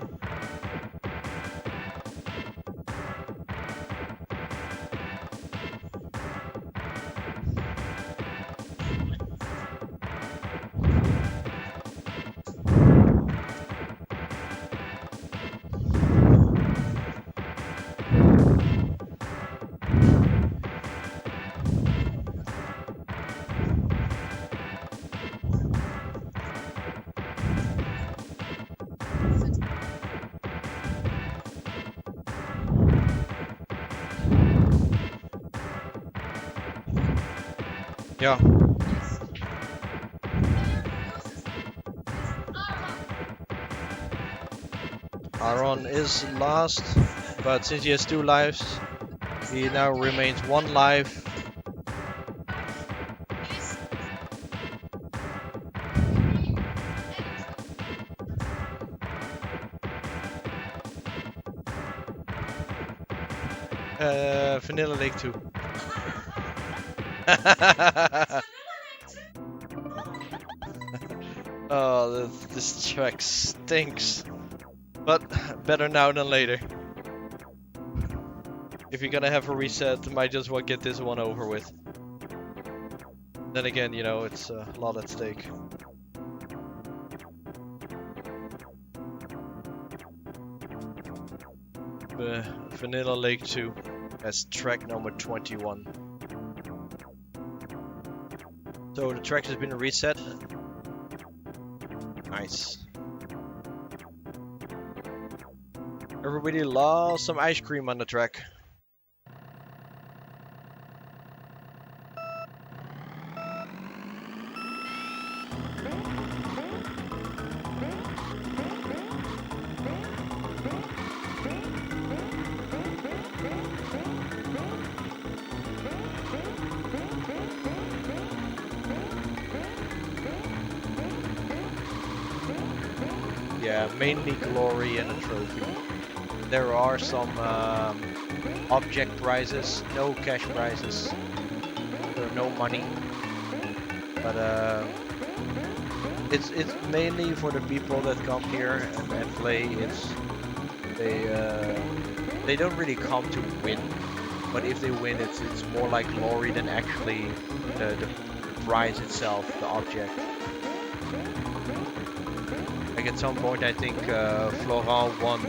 Speaker 1: Yeah. Aaron is last, but since he has 2 lives, he now remains 1 life. Vanilla Lake 2. Oh, this track stinks. But better now than later. If you're gonna have a reset, might just well get this one over with. Then again, you know, it's a lot at stake. Vanilla Lake 2 as track number 21. So the track has been reset. Nice. Everybody lost some ice cream on the track. Yeah, mainly glory and a trophy. There are some object prizes, no cash prizes, so no money. But it's mainly for the people that come here and play. They don't really come to win, but if they win, it's more like glory than actually the prize itself, the object. Like at some point, I think Florent won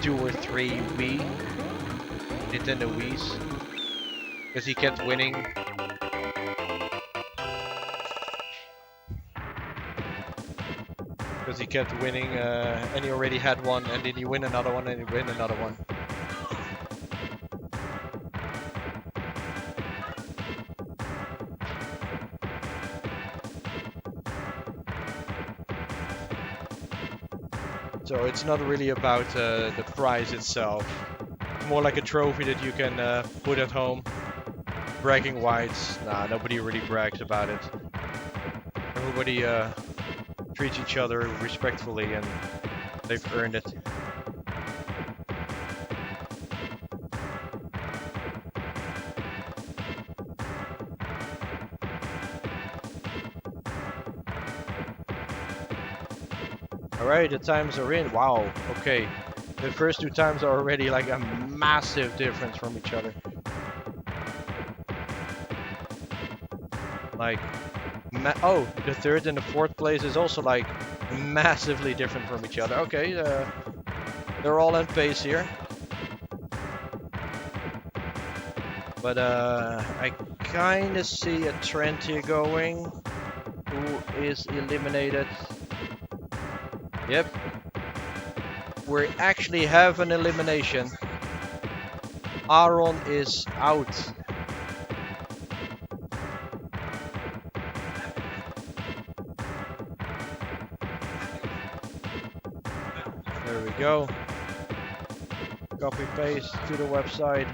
Speaker 1: 2 or 3 Nintendo Wii's, because he kept winning. Because he kept winning, and he already had one, and then he win another one, and he win another one. So it's not really about the prize itself. It's more like a trophy that you can put at home. Bragging rights, nah, nobody really brags about it. Everybody treats each other respectfully, and they've earned it. Alright, the times are in. Wow, okay. The first 2 times are already like a massive difference from each other. Like, oh, the 3rd and the 4th place is also like massively different from each other. Okay, they're all in pace here. But I kind of see a trend here going. Who is eliminated? Yep. We actually have an elimination. Aaron is out. There we go. Copy paste to the website.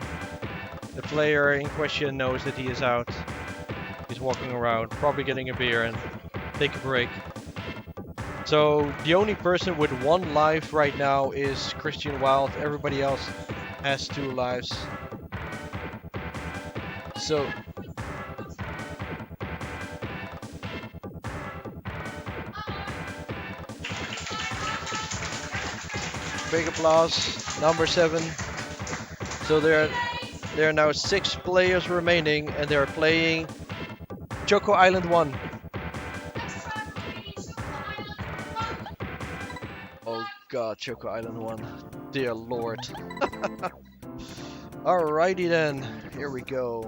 Speaker 1: The player in question knows that he is out. He's walking around, probably getting a beer and take a break. So the only person with 1 life right now is Christian Wild. Everybody else has 2 lives. So big applause, number 7. So there are now 6 players remaining, and they're playing Choco Island 1. Oh god, Choco Island 1. Dear lord. Alrighty then, here we go.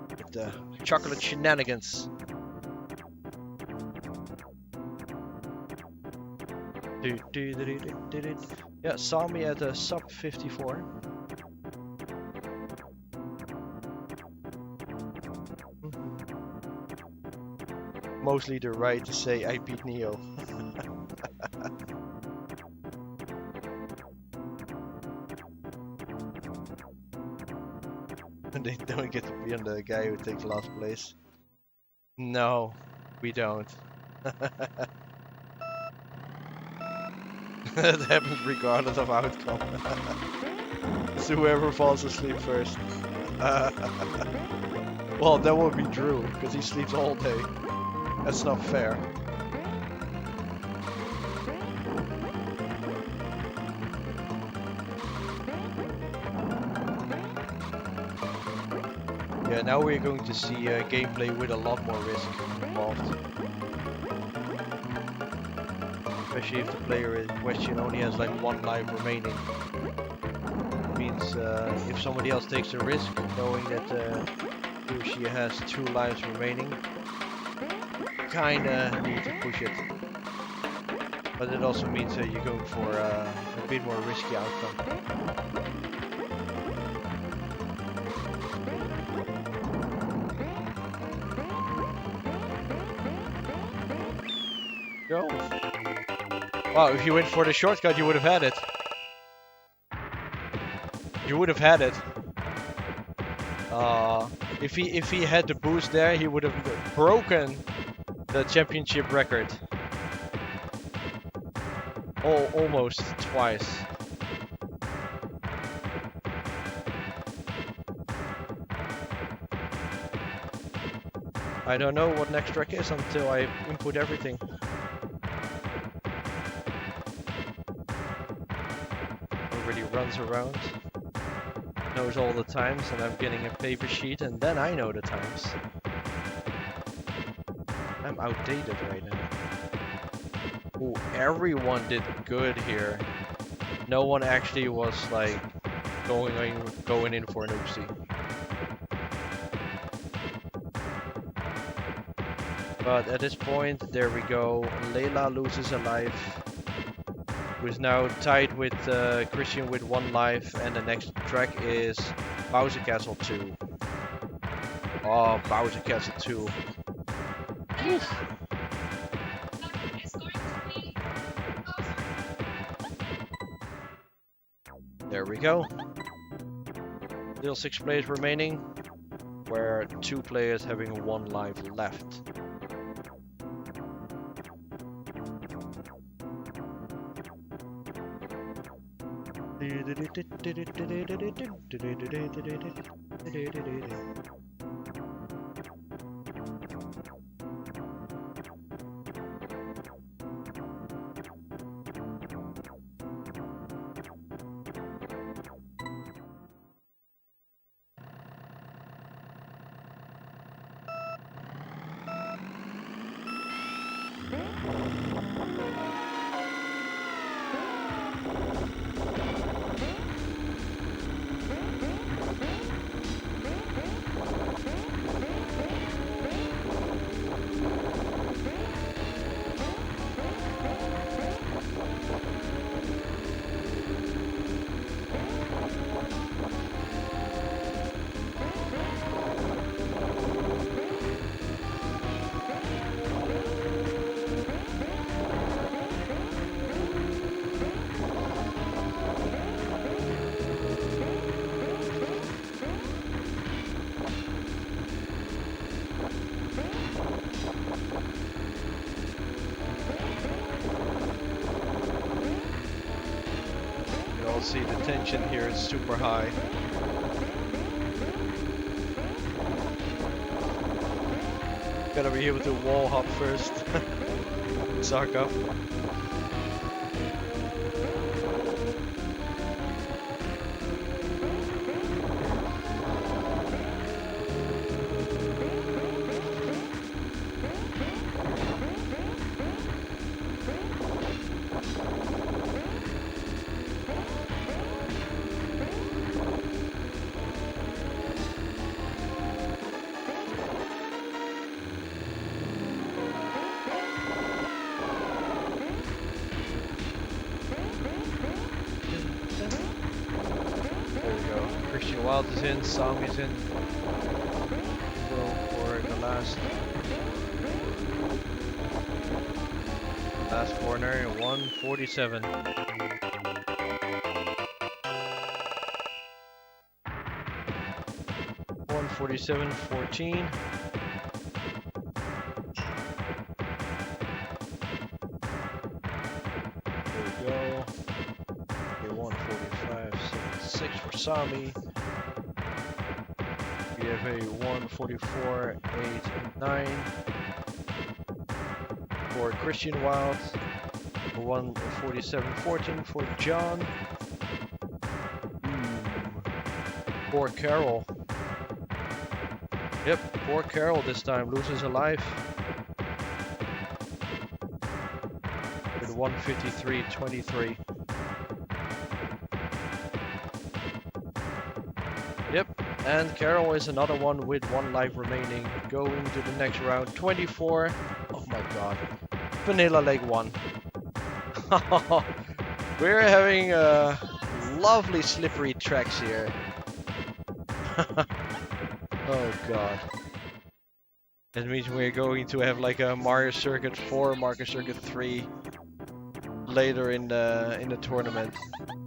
Speaker 1: With the chocolate shenanigans. Yeah, saw me at a sub 54.
Speaker 3: mostly the right to say I beat Neo. And they don't get to be on the guy who takes last place. No, we don't. That happens regardless of outcome. It's whoever falls asleep first. Well, that would be Drew, because he sleeps all day. That's not fair. Yeah, now we're going to see gameplay with a lot more risk involved. Especially if the player in question only has like 1 life remaining. Means if somebody else takes a risk, knowing that he or she has 2 lives remaining, kinda need to push it. But it also means that you're going for a bit more risky outcome. Go. Wow, if you went for the shortcut, you would have had it. You would have had it. If he had the boost there, he would have broken the championship record. Oh, almost twice. I don't know what next track is until I input everything. Already runs around, knows all the times, and I'm getting a paper sheet, and then I know the times. I'm outdated right now. Ooh, everyone did good here. No one actually was like going in for an oopsie. But at this point, there we go. Layla loses a life. Who is now tied with Christian with 1 life, and the next track is Bowser Castle 2. Oh, Bowser Castle 2. Oof. There we go. Still 6 players remaining, where 2 players having 1 life left. See, the tension here is super high. Gotta be able to wall hop first. Suck up. Wild is in, Song is in. Go for the last Last corner, 147. .47, 14. There we go. Okay, 145, 76 for Sami. We have a 144, 8, and 9 for Christian Wild. 147, 14 for John. Poor Carol. Yep, poor Carol this time loses her life. With 153, 23. Yep, and Carol is another one with 1 life remaining, going to the next round. 24. Oh my god. Vanilla Lake 1. We're having lovely slippery tracks here. Oh god. That means we're going to have like a Mario Circuit 4, Mario Circuit 3 later in the tournament.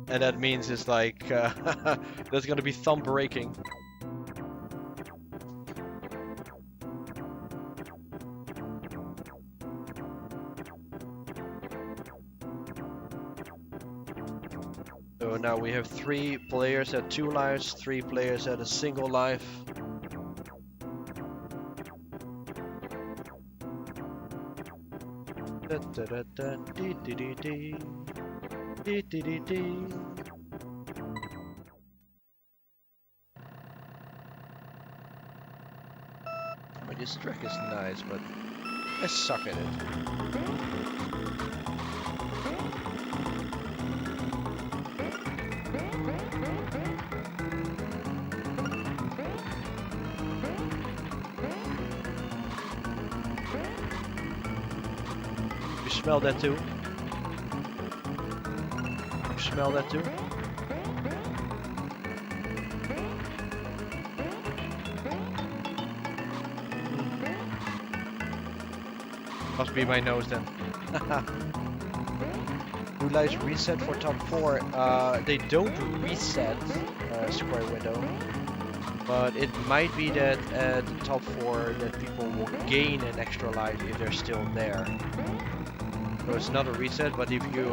Speaker 3: And that means it's like that's gonna be thumb breaking. So now we have 3 players at 2 lives, 3 players at a single life. Da, da, da, da, dee, dee, dee, dee. Dee, dee, dee, dee. I mean, this track is nice, but I suck at it. You smell that too? You smell that too? Must be my nose then. Blue lights reset for top 4. They don't reset square window, but it might be that at the top 4 that people will gain an extra life if they're still there. So it's not a reset, but if you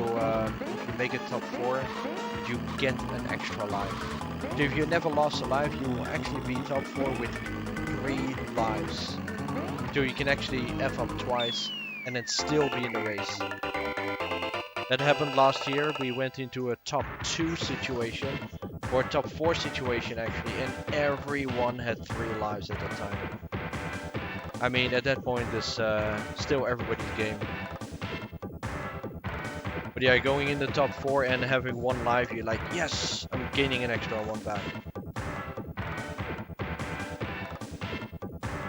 Speaker 3: make it top 4, you get an extra life. So if you never lost a life, you will actually be top 4 with 3 lives. So you can actually F up twice and then still be in the race. That happened last year. We went into a top 2 situation, or a top 4 situation actually, and everyone had 3 lives at that time. I mean, at that point it's still everybody's game. But yeah, going in the top 4 and having 1 life, you're like, yes, I'm gaining an extra 1 back.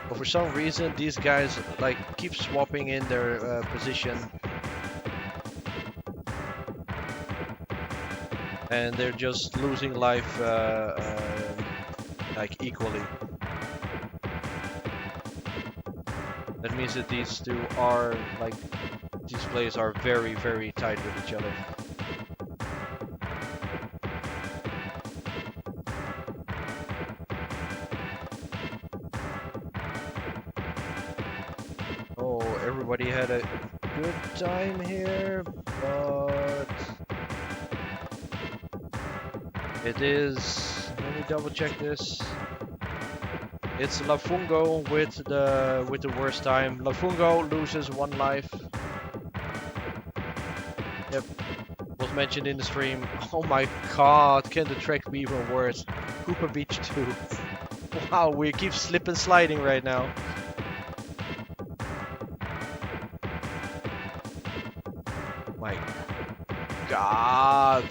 Speaker 3: But for some reason, these guys like keep swapping in their position. And they're just losing life like equally. That means that these two are like, these players are very, very tight with each other. Oh, everybody had a good time here, but it is, let me double check this. It's Lafungo with the worst time. Lafungo loses 1 life. Yep, was mentioned in the stream. Oh my god, can the track be even worse? Cooper Beach 2. Wow, we keep slip and sliding right now. My god.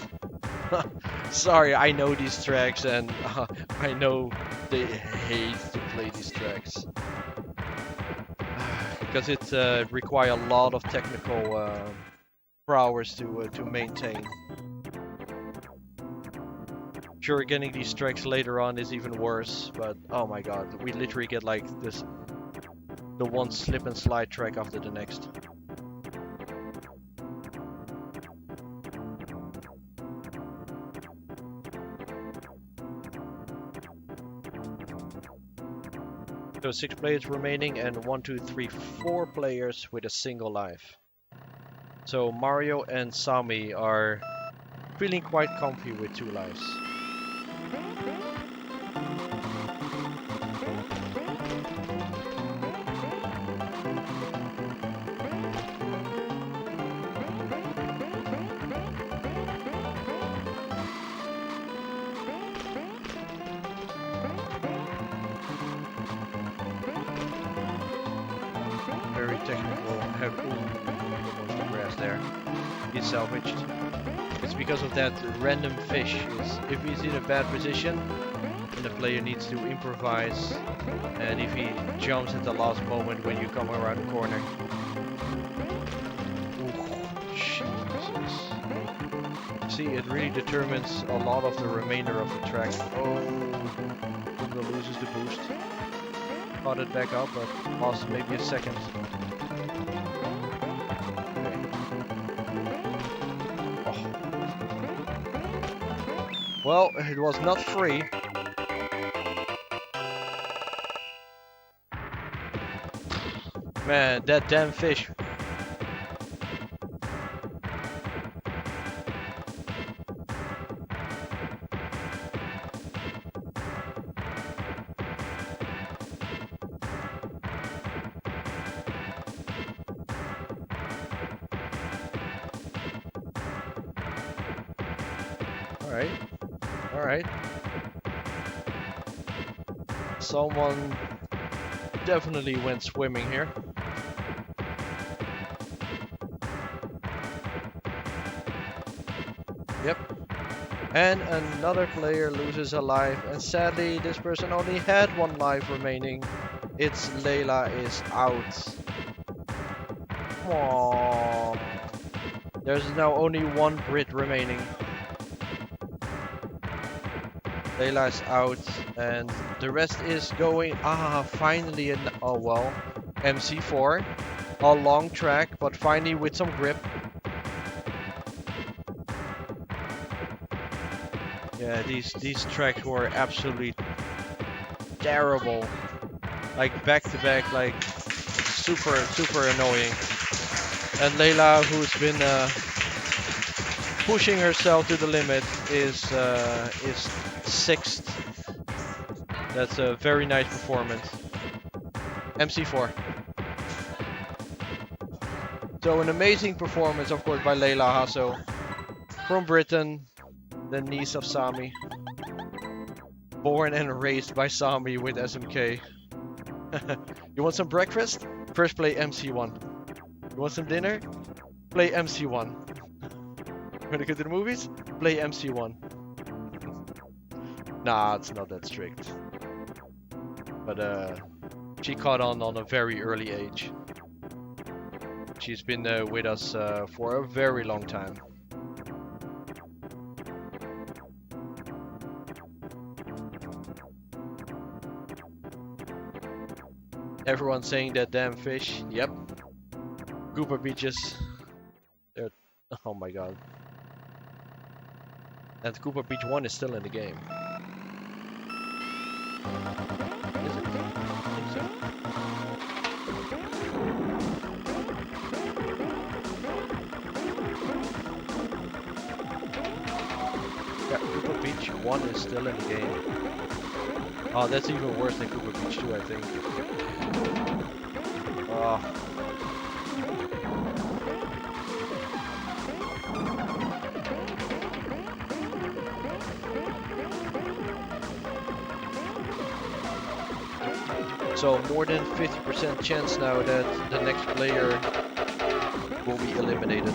Speaker 3: Sorry, I know these tracks and I know they hate to play these tracks. Because it requires a lot of technical prowess to maintain. Sure, getting these tracks later on is even worse, but oh my god, we literally get like this, the one slip and slide track after the next. So 6 players remaining and 1, 2, 3, 4 players with a single life. So Mario and Sami are feeling quite comfy with 2 lives. Very technical. Have almost the grass there. He's salvaged. It's because of that random fish. If he's in a bad position, the player needs to improvise, and if he jumps at the last moment when you come around the corner. Ooh, Jesus. See, it really determines a lot of the remainder of the track. Oh, Bunga loses the boost. Caught it back up, but lost maybe a second. Okay. Oh. Well, it was not free. Man, that damn fish. Alright. Someone definitely went swimming here. Yep. And another player loses a life, and sadly this person only had 1 life remaining. It's Layla is out. Aww. There's now only 1 Brit remaining. Layla is out, and the rest is going. Finally an MC4. A long track, but finally with some grip. Yeah, these tracks were absolutely terrible. Like back to back, like super annoying. And Layla, who's been pushing herself to the limit, is 6th. That's a very nice performance. MC4. So an amazing performance, of course, by Layla Hasso from Britain, the niece of Sami. Born and raised by Sami with SMK. You want some breakfast? First play MC1. You want some dinner? Play MC1. Wanna go to the movies? Play MC1. Nah, it's not that strict. But she caught on a very early age. She's been with us for a very long time. Everyone's saying that damn fish. Yep. Cooper Beaches. They're... Oh my god. And Cooper Beach 1 is still in the game. Is it? I think so. Yeah, Cooper Beach 1 is still in the game. Oh, that's even worse than Cooper Beach 2, I think. Oh. So more than 50% chance now that the next player will be eliminated.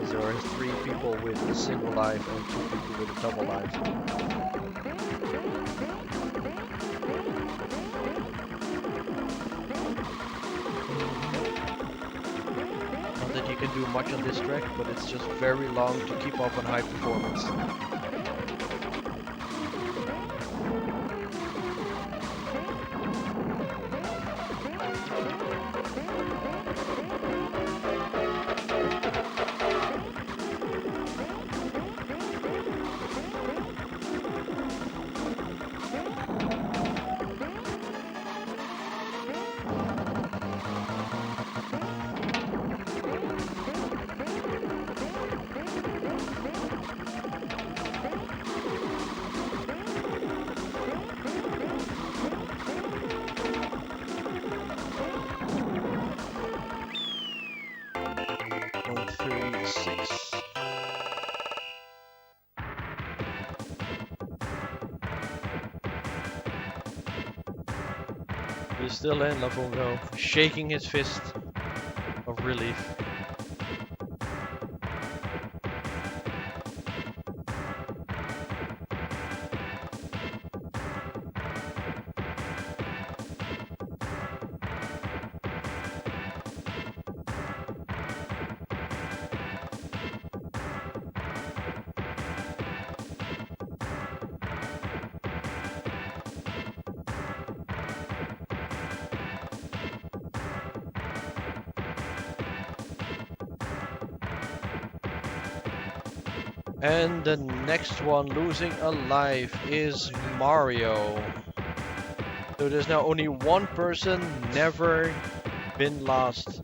Speaker 3: These are 3 people with a single life and 2 people with a double life. Not that you can do much on this track, but it's just very long to keep up on high performance. He's still in, Lafongo, shaking his fist of relief. And the next one losing a life is Mario. So there's now only one person never been lost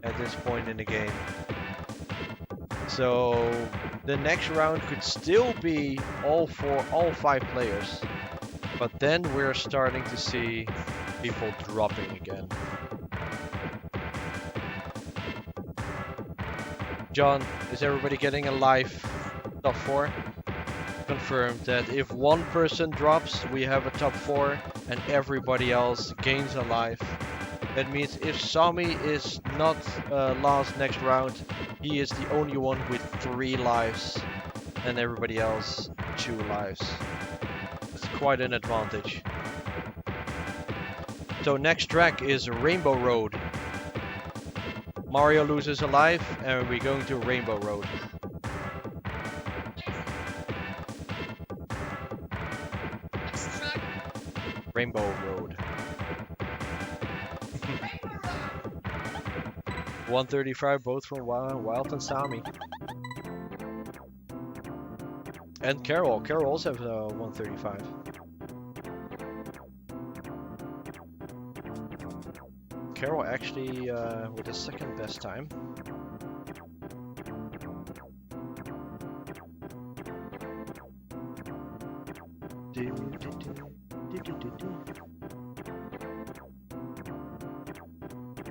Speaker 3: at this point in the game. So the next round could still be all 5 players. But then we're starting to see people dropping again. John, is everybody getting a life top 4? Confirmed that if one person drops, we have a top 4 and everybody else gains a life. That means if Sami is not lost next round, he is the only one with 3 lives and everybody else 2 lives. It's quite an advantage. So next track is Rainbow Road. Mario loses a life and we're going to Rainbow Road. Rainbow Road. 135 both from Wild and Sami. And Carol. Carol also has 135. Carol actually with the second best time.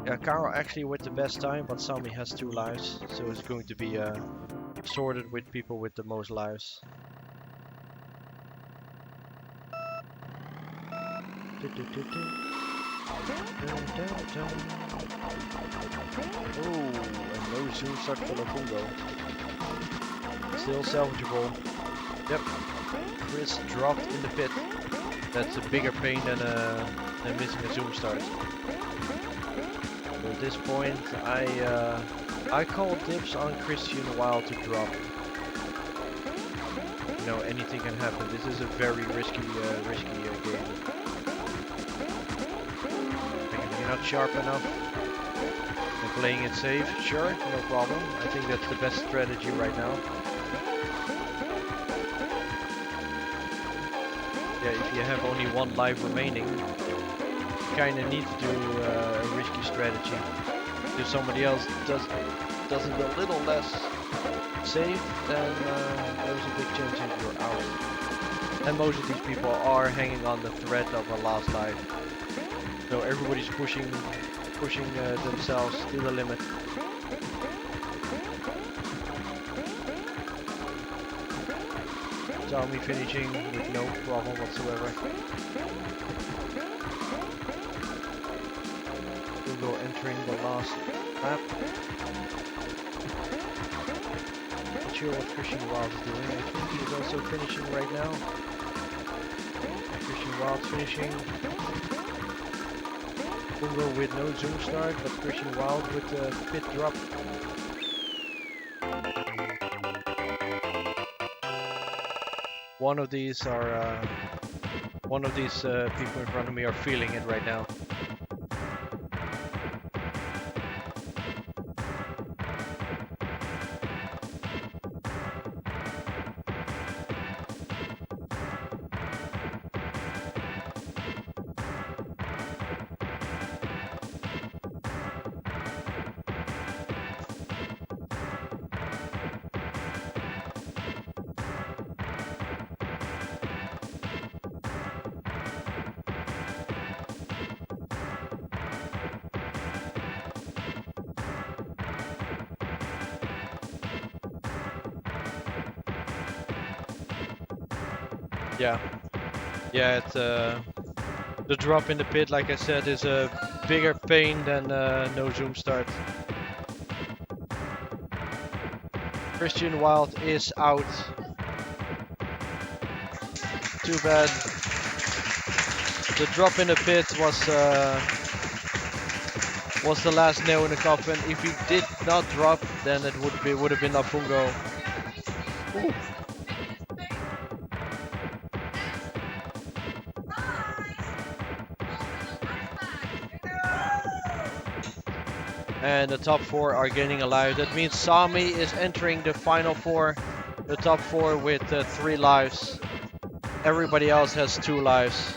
Speaker 3: Yeah, Carol actually with the best time, but Sami has 2 lives, so it's going to be sorted with people with the most lives. Oh, and no zoom start for Lafungo. Still salvageable. Yep. Chris dropped in the pit. That's a bigger pain than missing a zoom start. So at this point, I call dibs on Christian Wild to drop. You know, anything can happen. This is a very risky game. If you're not sharp enough and playing it safe, sure, no problem. I think that's the best strategy right now. Yeah, if you have only 1 life remaining, you kind of need to do a risky strategy. If somebody else does it a little less safe, then there's a big chance that you're out. And most of these people are hanging on the thread of a last life. So everybody's pushing themselves to the limit. Sami finishing with no problem whatsoever. Hugo entering the last lap. Not sure what Christian Wild is doing. I think he's also finishing right now. Christian Wild's finishing. Hugo with no zoom start, but Christian Wild with the pit drop. One of these people in front of me are feeling it right now. Yeah, The drop in the pit, like I said, is a bigger pain than no zoom start. Christian Wild is out. Too bad. The drop in the pit was the last nail in the coffin. If he did not drop, then it would have been Lafungo. Ooh. And the top 4 are gaining alive. That means Sami is entering the final 4. The top 4 with 3 lives. Everybody else has 2 lives.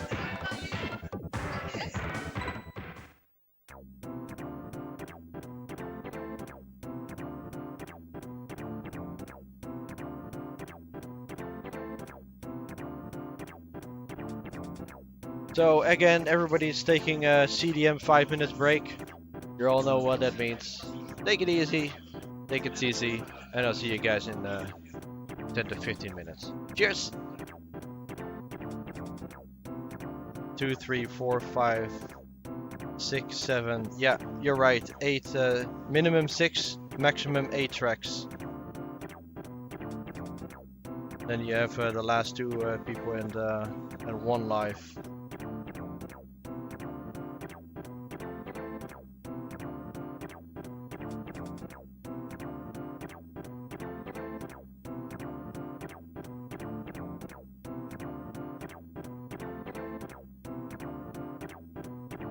Speaker 3: So again, everybody's taking a CDM 5 minutes break. You all know what that means. Take it easy, take it easy, and I'll see you guys in 10 to 15 minutes. Cheers! 2, 3, 4, 5, 6, 7. Yeah, you're right. 8, minimum 6, maximum 8 tracks. Then you have the last 2 people and 1 live.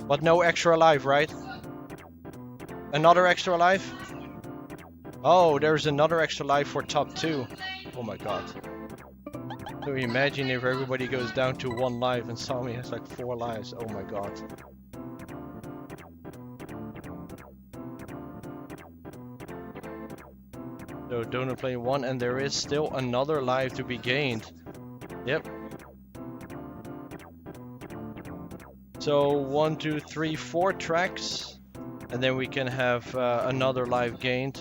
Speaker 3: But no extra life, right? Another extra life? Oh, there's another extra life for top 2. Oh my god. So imagine if everybody goes down to 1 life and Sami has like 4 lives. Oh my god. So Donut playing 1 and there is still another life to be gained. Yep. So 1, 2, 3, 4 tracks, and then we can have another life gained.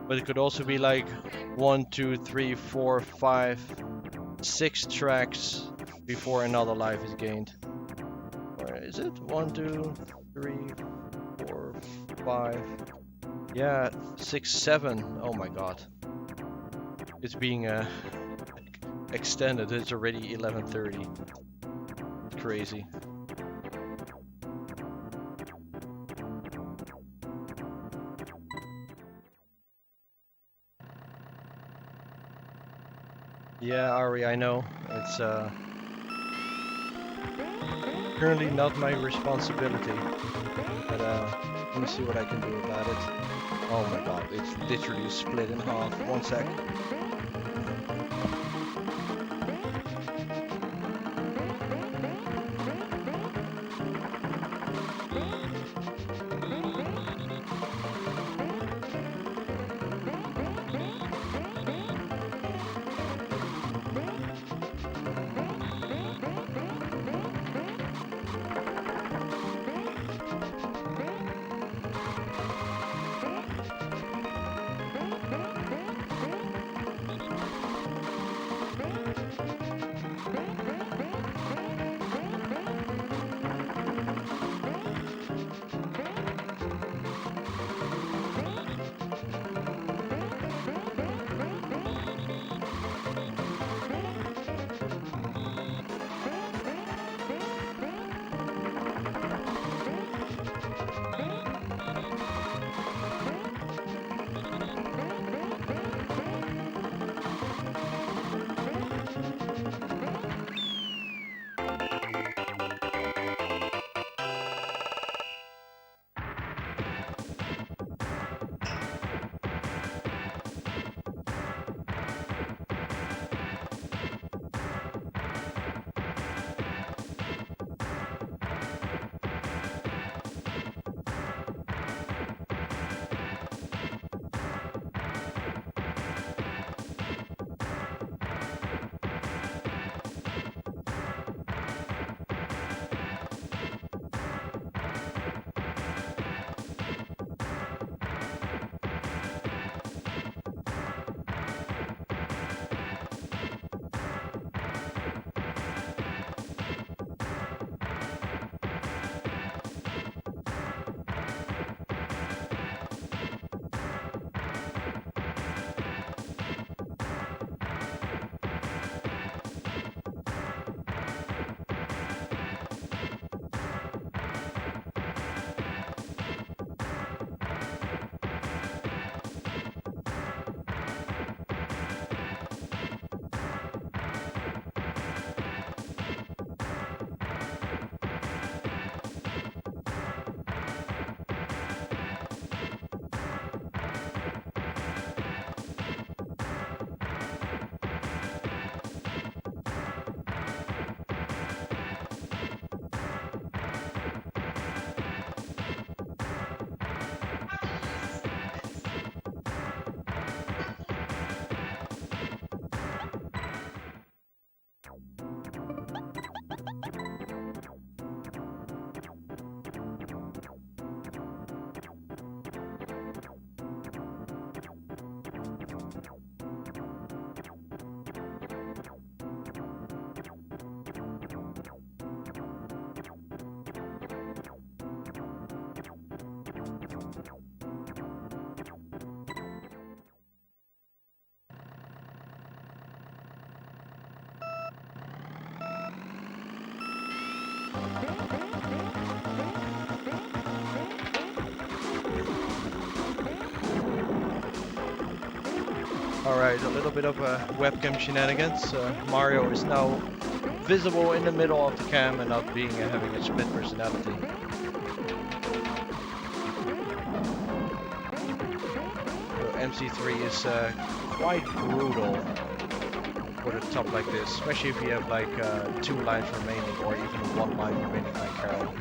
Speaker 3: But it could also be like 1, 2, 3, 4, 5, 6 tracks before another life is gained. Or is it 1, 2, 3, 4, 5? Yeah, 6, 7. Oh my god. It's being extended. It's already 11:30. Crazy. Yeah, Ari, I know. It's currently not my responsibility. But let me see what I can do about it. Oh my god, it's literally split in half. 1 sec. Alright, a little bit of webcam shenanigans. Mario is now visible in the middle of the cam and not being having a split personality. So MC3 is quite brutal for the top like this, especially if you have like 2 lives remaining or even 1 life remaining like Carol.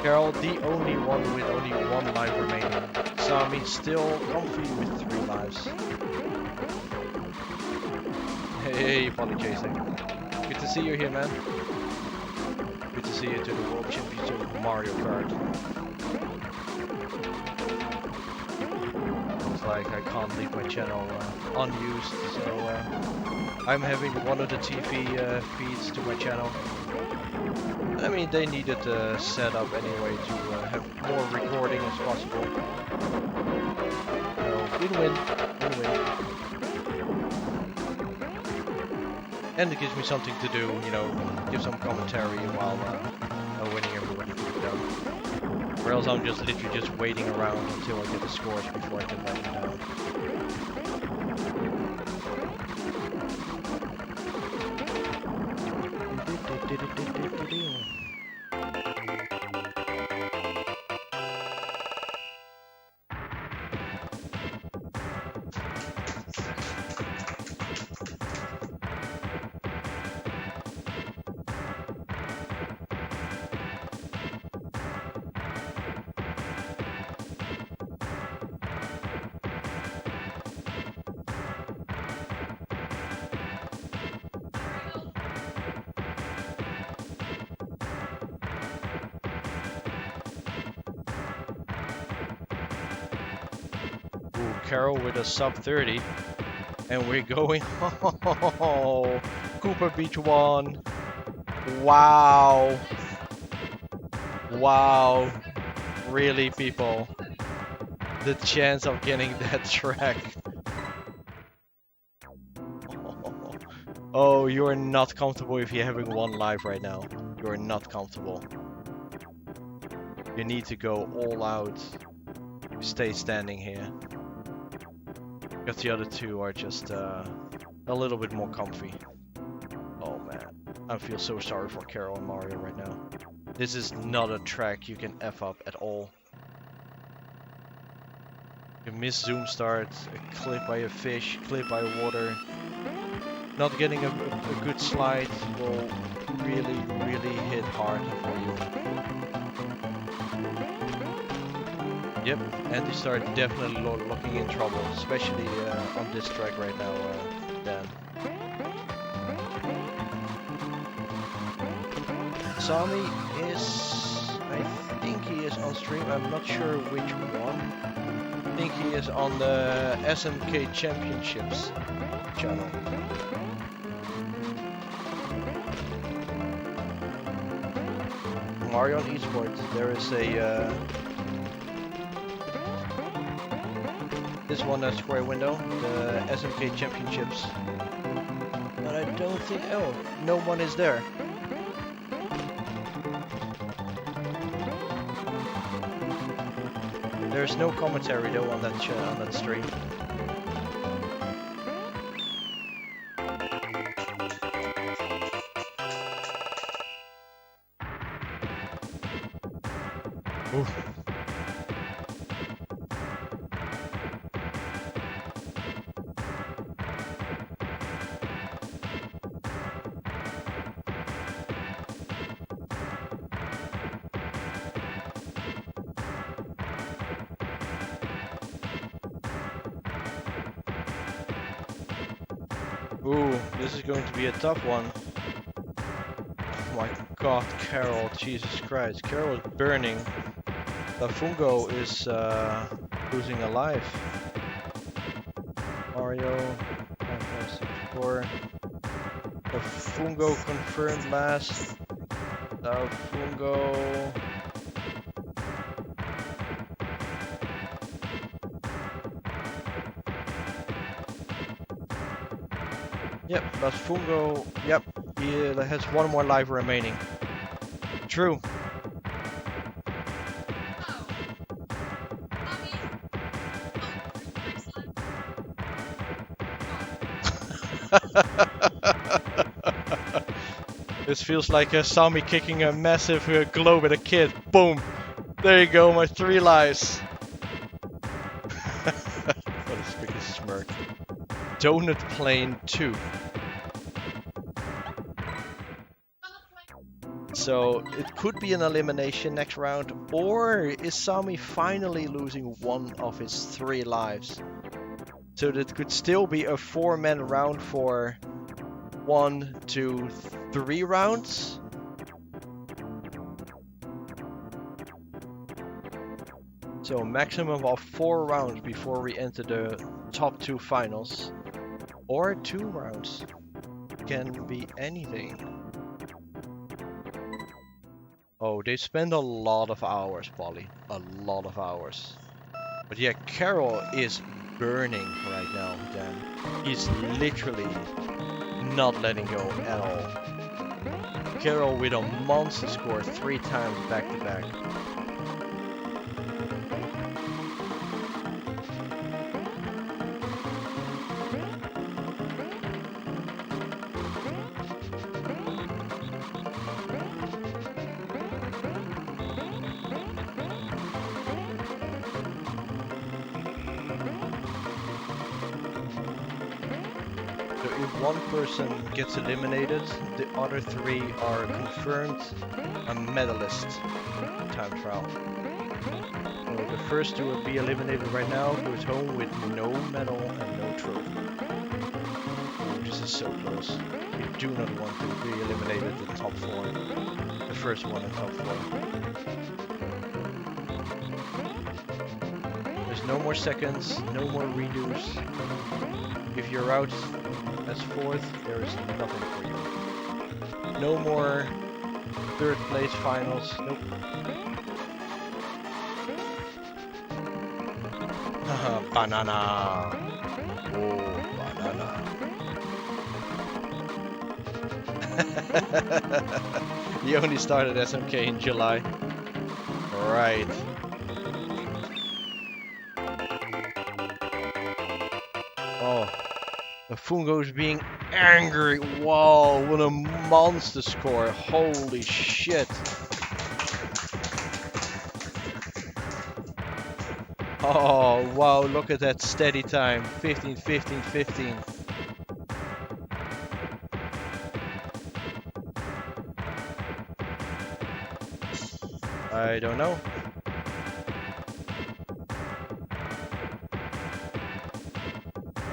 Speaker 3: Carol, the only one with only 1 life remaining. Sami still comfy with 3 lives. Hey, Polly Chasing. Good to see you here, man. Good to see you to the World Championship of Mario Kart. Looks like I can't leave my channel unused, so I'm having one of the TV feeds to my channel. I mean, they needed a setup anyway to have more recording as possible. So, win-win, win-win. And it gives me something to do, you know, give some commentary while winning everybody to down. Or else I'm just literally just waiting around until I get the scores before I can let them down. Carol with a sub 30, and we're going. Oh, Cooper Beach won. Wow. Wow. Really, people. The chance of getting that track. Oh, you are not comfortable if you're having 1 life right now. You are not comfortable. You need to go all out. Stay standing here. Because the other 2 are just a little bit more comfy. Oh man, I feel so sorry for Carol and Mario right now. This is not a track you can F up at all. You miss zoom start, a clip by a fish, clip by water. Not getting a good slide will really, really hit hard for you. Yep, anti-start definitely looking in trouble, especially on this track right now, Dan. Sami is, I think he is on stream, I'm not sure which one. I think he is on the SMK Championships channel. Mario on esports, there is a this one a square window, the SMK Championships. But I don't think, oh, no one is there. There's no commentary though on that stream. Oof. Ooh, this is going to be a tough one. Oh my god, Carol, Jesus Christ. Carol is burning. The Fungo is losing a life. Mario, 5, 6, 4. The Fungo confirmed last. The Fungo. Yep, that's Fungo. Yep, he has 1 more life remaining. True. This feels like Sami kicking a massive globe at a kid. Boom! There you go, my 3 lives. What a freaking smirk. Donut Plane 2. So it could be an elimination next round, or is Sami finally losing one of his 3 lives? So that could still be a 4-man round for 1, 2, 3 rounds. So a maximum of 4 rounds before we enter the top 2 finals. Or 2 rounds. Can be anything. Oh, they spend a lot of hours, Polly. A lot of hours. But yeah, Carol is burning right now, Dan. He's literally not letting go at all. Carol with a monster score 3 times back to back. One person gets eliminated, the other 3 are confirmed a medalist time trial. So the first to be eliminated right now goes home with no medal and no trophy. Oh, this is so close. We do not want to be eliminated in the top 4. The first one in top 4. There's no more seconds, no more redos. If you're out as 4th, there is nothing for you. No more 3rd place finals. Nope. Banana. Oh, banana. He only started SMK in July. Right. Oh. The Fungo's being angry. Whoa, what a monster score. Holy shit. Oh, wow, look at that steady time. 15, 15, 15. I don't know.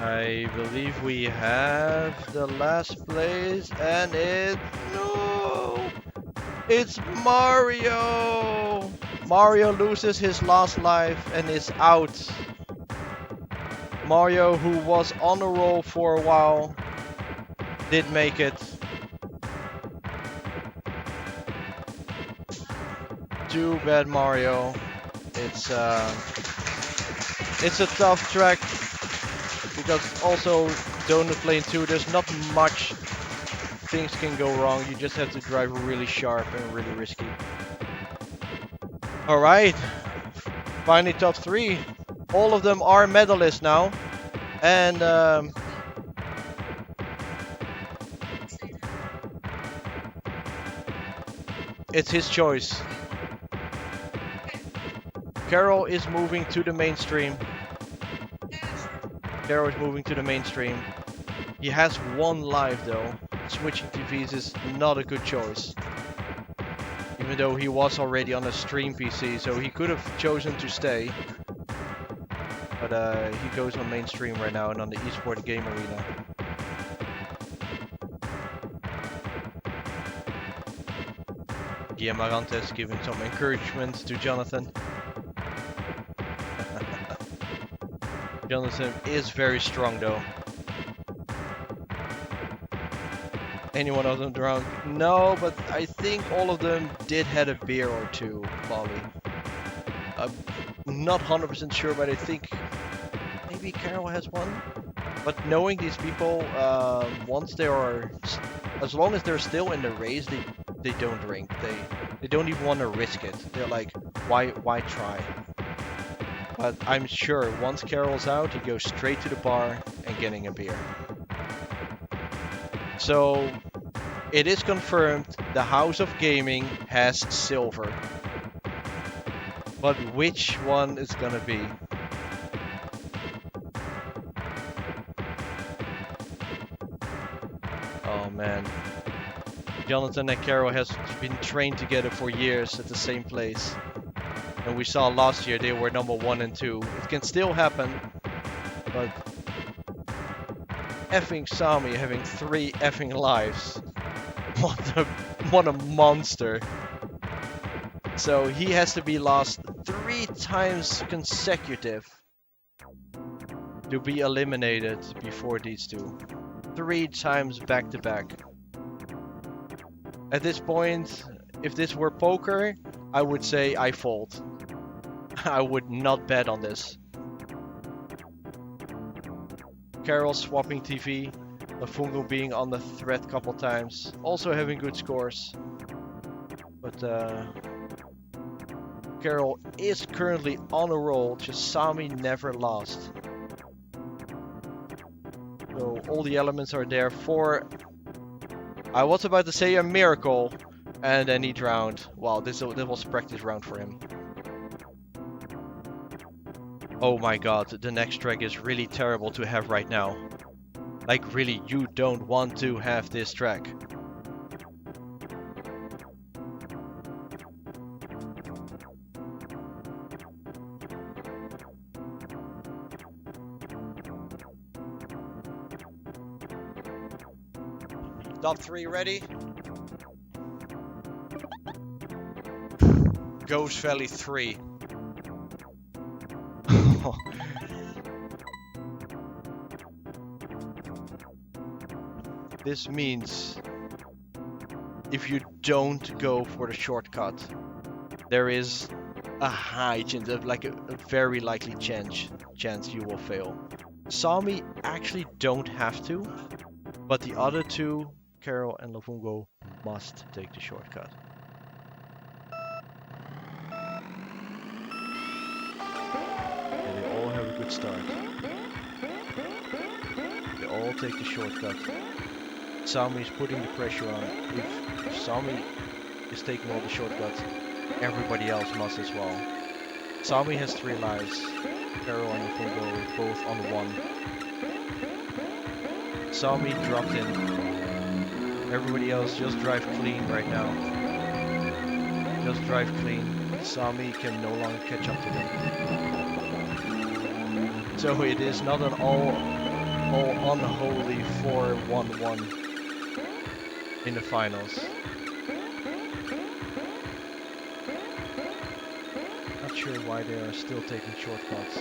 Speaker 3: I believe we have the last place, and it's Mario! Mario loses his last life and is out. Mario, who was on a roll for a while, did make it. Too bad, Mario. It's a tough track. Because also Donut Plane 2, there's not much things can go wrong. You just have to drive really sharp and really risky. Alright, finally top 3. All of them are medalists now. And it's his choice. Carol is moving to the mainstream. Carol is moving to the mainstream. He has 1 life though. Switching TVs is not a good choice. Even though he was already on a stream PC, so he could have chosen to stay. But he goes on mainstream right now and on the eSport game arena. Guillaume giving some encouragement to Jonathan. Jonathan is very strong though. Any one of them drunk? No, but I think all of them did had a beer or 2, Polly. I'm not 100% sure, but I think maybe Carol has 1. But knowing these people, once they are, as long as they're still in the race, they don't drink. They don't even want to risk it. They're like, why try? But I'm sure once Carol's out, he goes straight to the bar and getting a beer. So it is confirmed the House of Gaming has silver. But which one is gonna be? Oh man. Jonathan and Carol has been trained together for years at the same place. And we saw last year they were number 1 and 2. It can still happen, but effing Sami having 3 effing lives. What a monster. So he has to be lost 3 times consecutive to be eliminated before these two. 3 times back to back. At this point, if this were poker, I would say I fold. I would not bet on this. Carol swapping TV, Lafungo being on the thread couple times, also having good scores. But Carol is currently on a roll, just Sami never lost. So all the elements are there for, I was about to say a miracle, and then he drowned. Wow, this was a practice round for him. Oh my god, the next track is really terrible to have right now. Like really, you don't want to have this track. Top 3 ready? Ghost Valley 3. This means if you don't go for the shortcut, there is a high chance, like a very likely chance you will fail. Sami actually don't have to, but the other two, Carol and Lafungo, must take the shortcut. And they all have a good start. They all take the shortcut. Sami is putting the pressure on. If Sami is taking all the shortcuts, everybody else must as well. Sami has 3 lives. Carol and Lafungo are both on 1. Sami dropped in. Everybody else just drive clean right now. Just drive clean. Sami can no longer catch up to them. So it is not an all unholy 4-1-1 in the finals. Not sure why they are still taking shortcuts.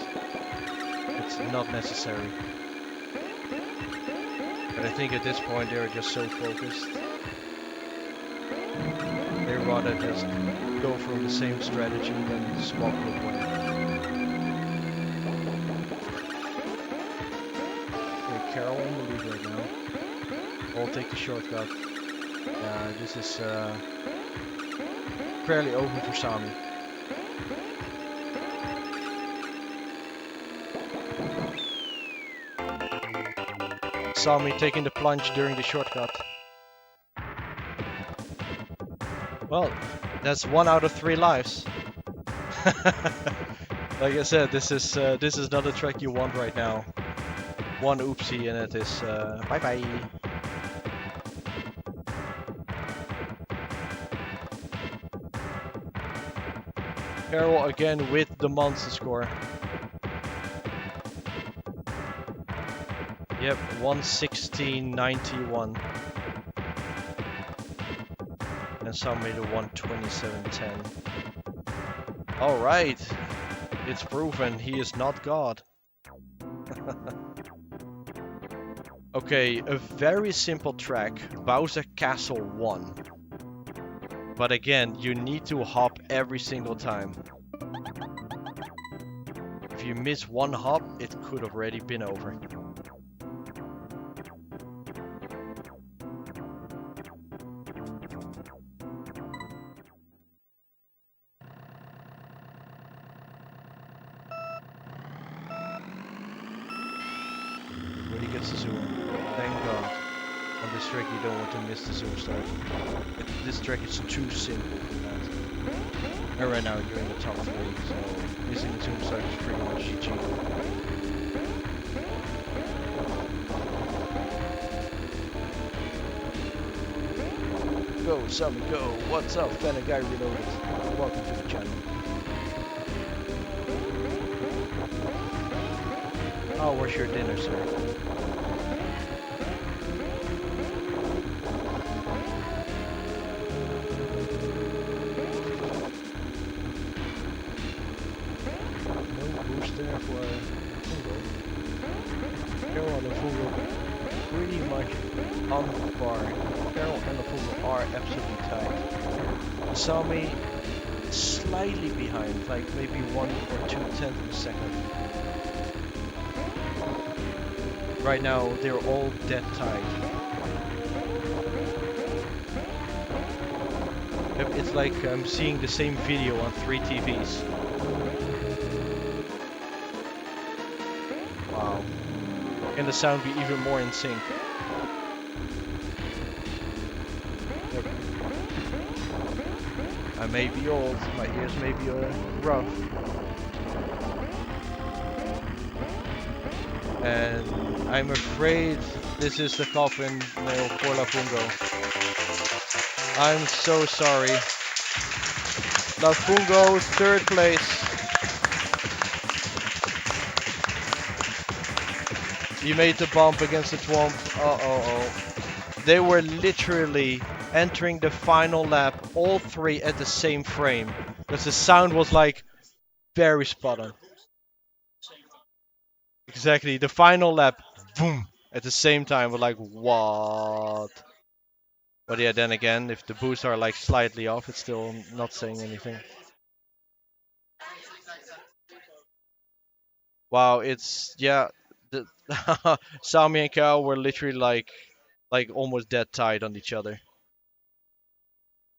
Speaker 3: It's not necessary. But I think at this point they are just so focused. They rather just go from the same strategy than swap with one. Okay, Carol on the lead right now. All take the shortcut. This is fairly open for Sami. Sami taking the plunge during the shortcut. Well, that's 1 out of 3 lives. Like I said, this is not a track you want right now. 1 oopsie and it is bye bye. Carol again with the monster score. Yep, 116.91. And some made a 127.10. Alright, it's proven he is not God. Okay, a very simple track, Bowser Castle 1. But again, you need to hop every single time. If you miss 1 hop, it could have already been over. Everybody gets the zoom. Thank God. On this track, you don't want to miss the zoom start. This track is too simple for that. And right now, you're in the top 3, so missing the zoom start is pretty much GG. Go, Sammy, go! What's up, Fennec Guy Reloaded? Welcome to the channel. How was your dinner, sir? No boost there for Fungo. Carol and Fungo pretty much on par. Carol and Fungo are absolutely tight. Sami slightly behind, like maybe 1 or 2 tenths of a second. Right now, they're all dead tight. It's like I'm seeing the same video on 3 TVs. Wow. Can the sound be even more in sync? Yep. I may be old, my ears may be rough. And I'm afraid this is the coffin nail for La Fungo. I'm so sorry. La Fungo, 3rd place. You made the bump against the Twomp. They were literally entering the final lap, all 3 at the same frame. Because the sound was like very spot on. Exactly, the final lap, boom, at the same time. We're like, what? But yeah, then again, if the boosts are like slightly off, it's still not saying anything. Wow, it's, yeah, the Sami and Kao were literally like almost dead tied on each other.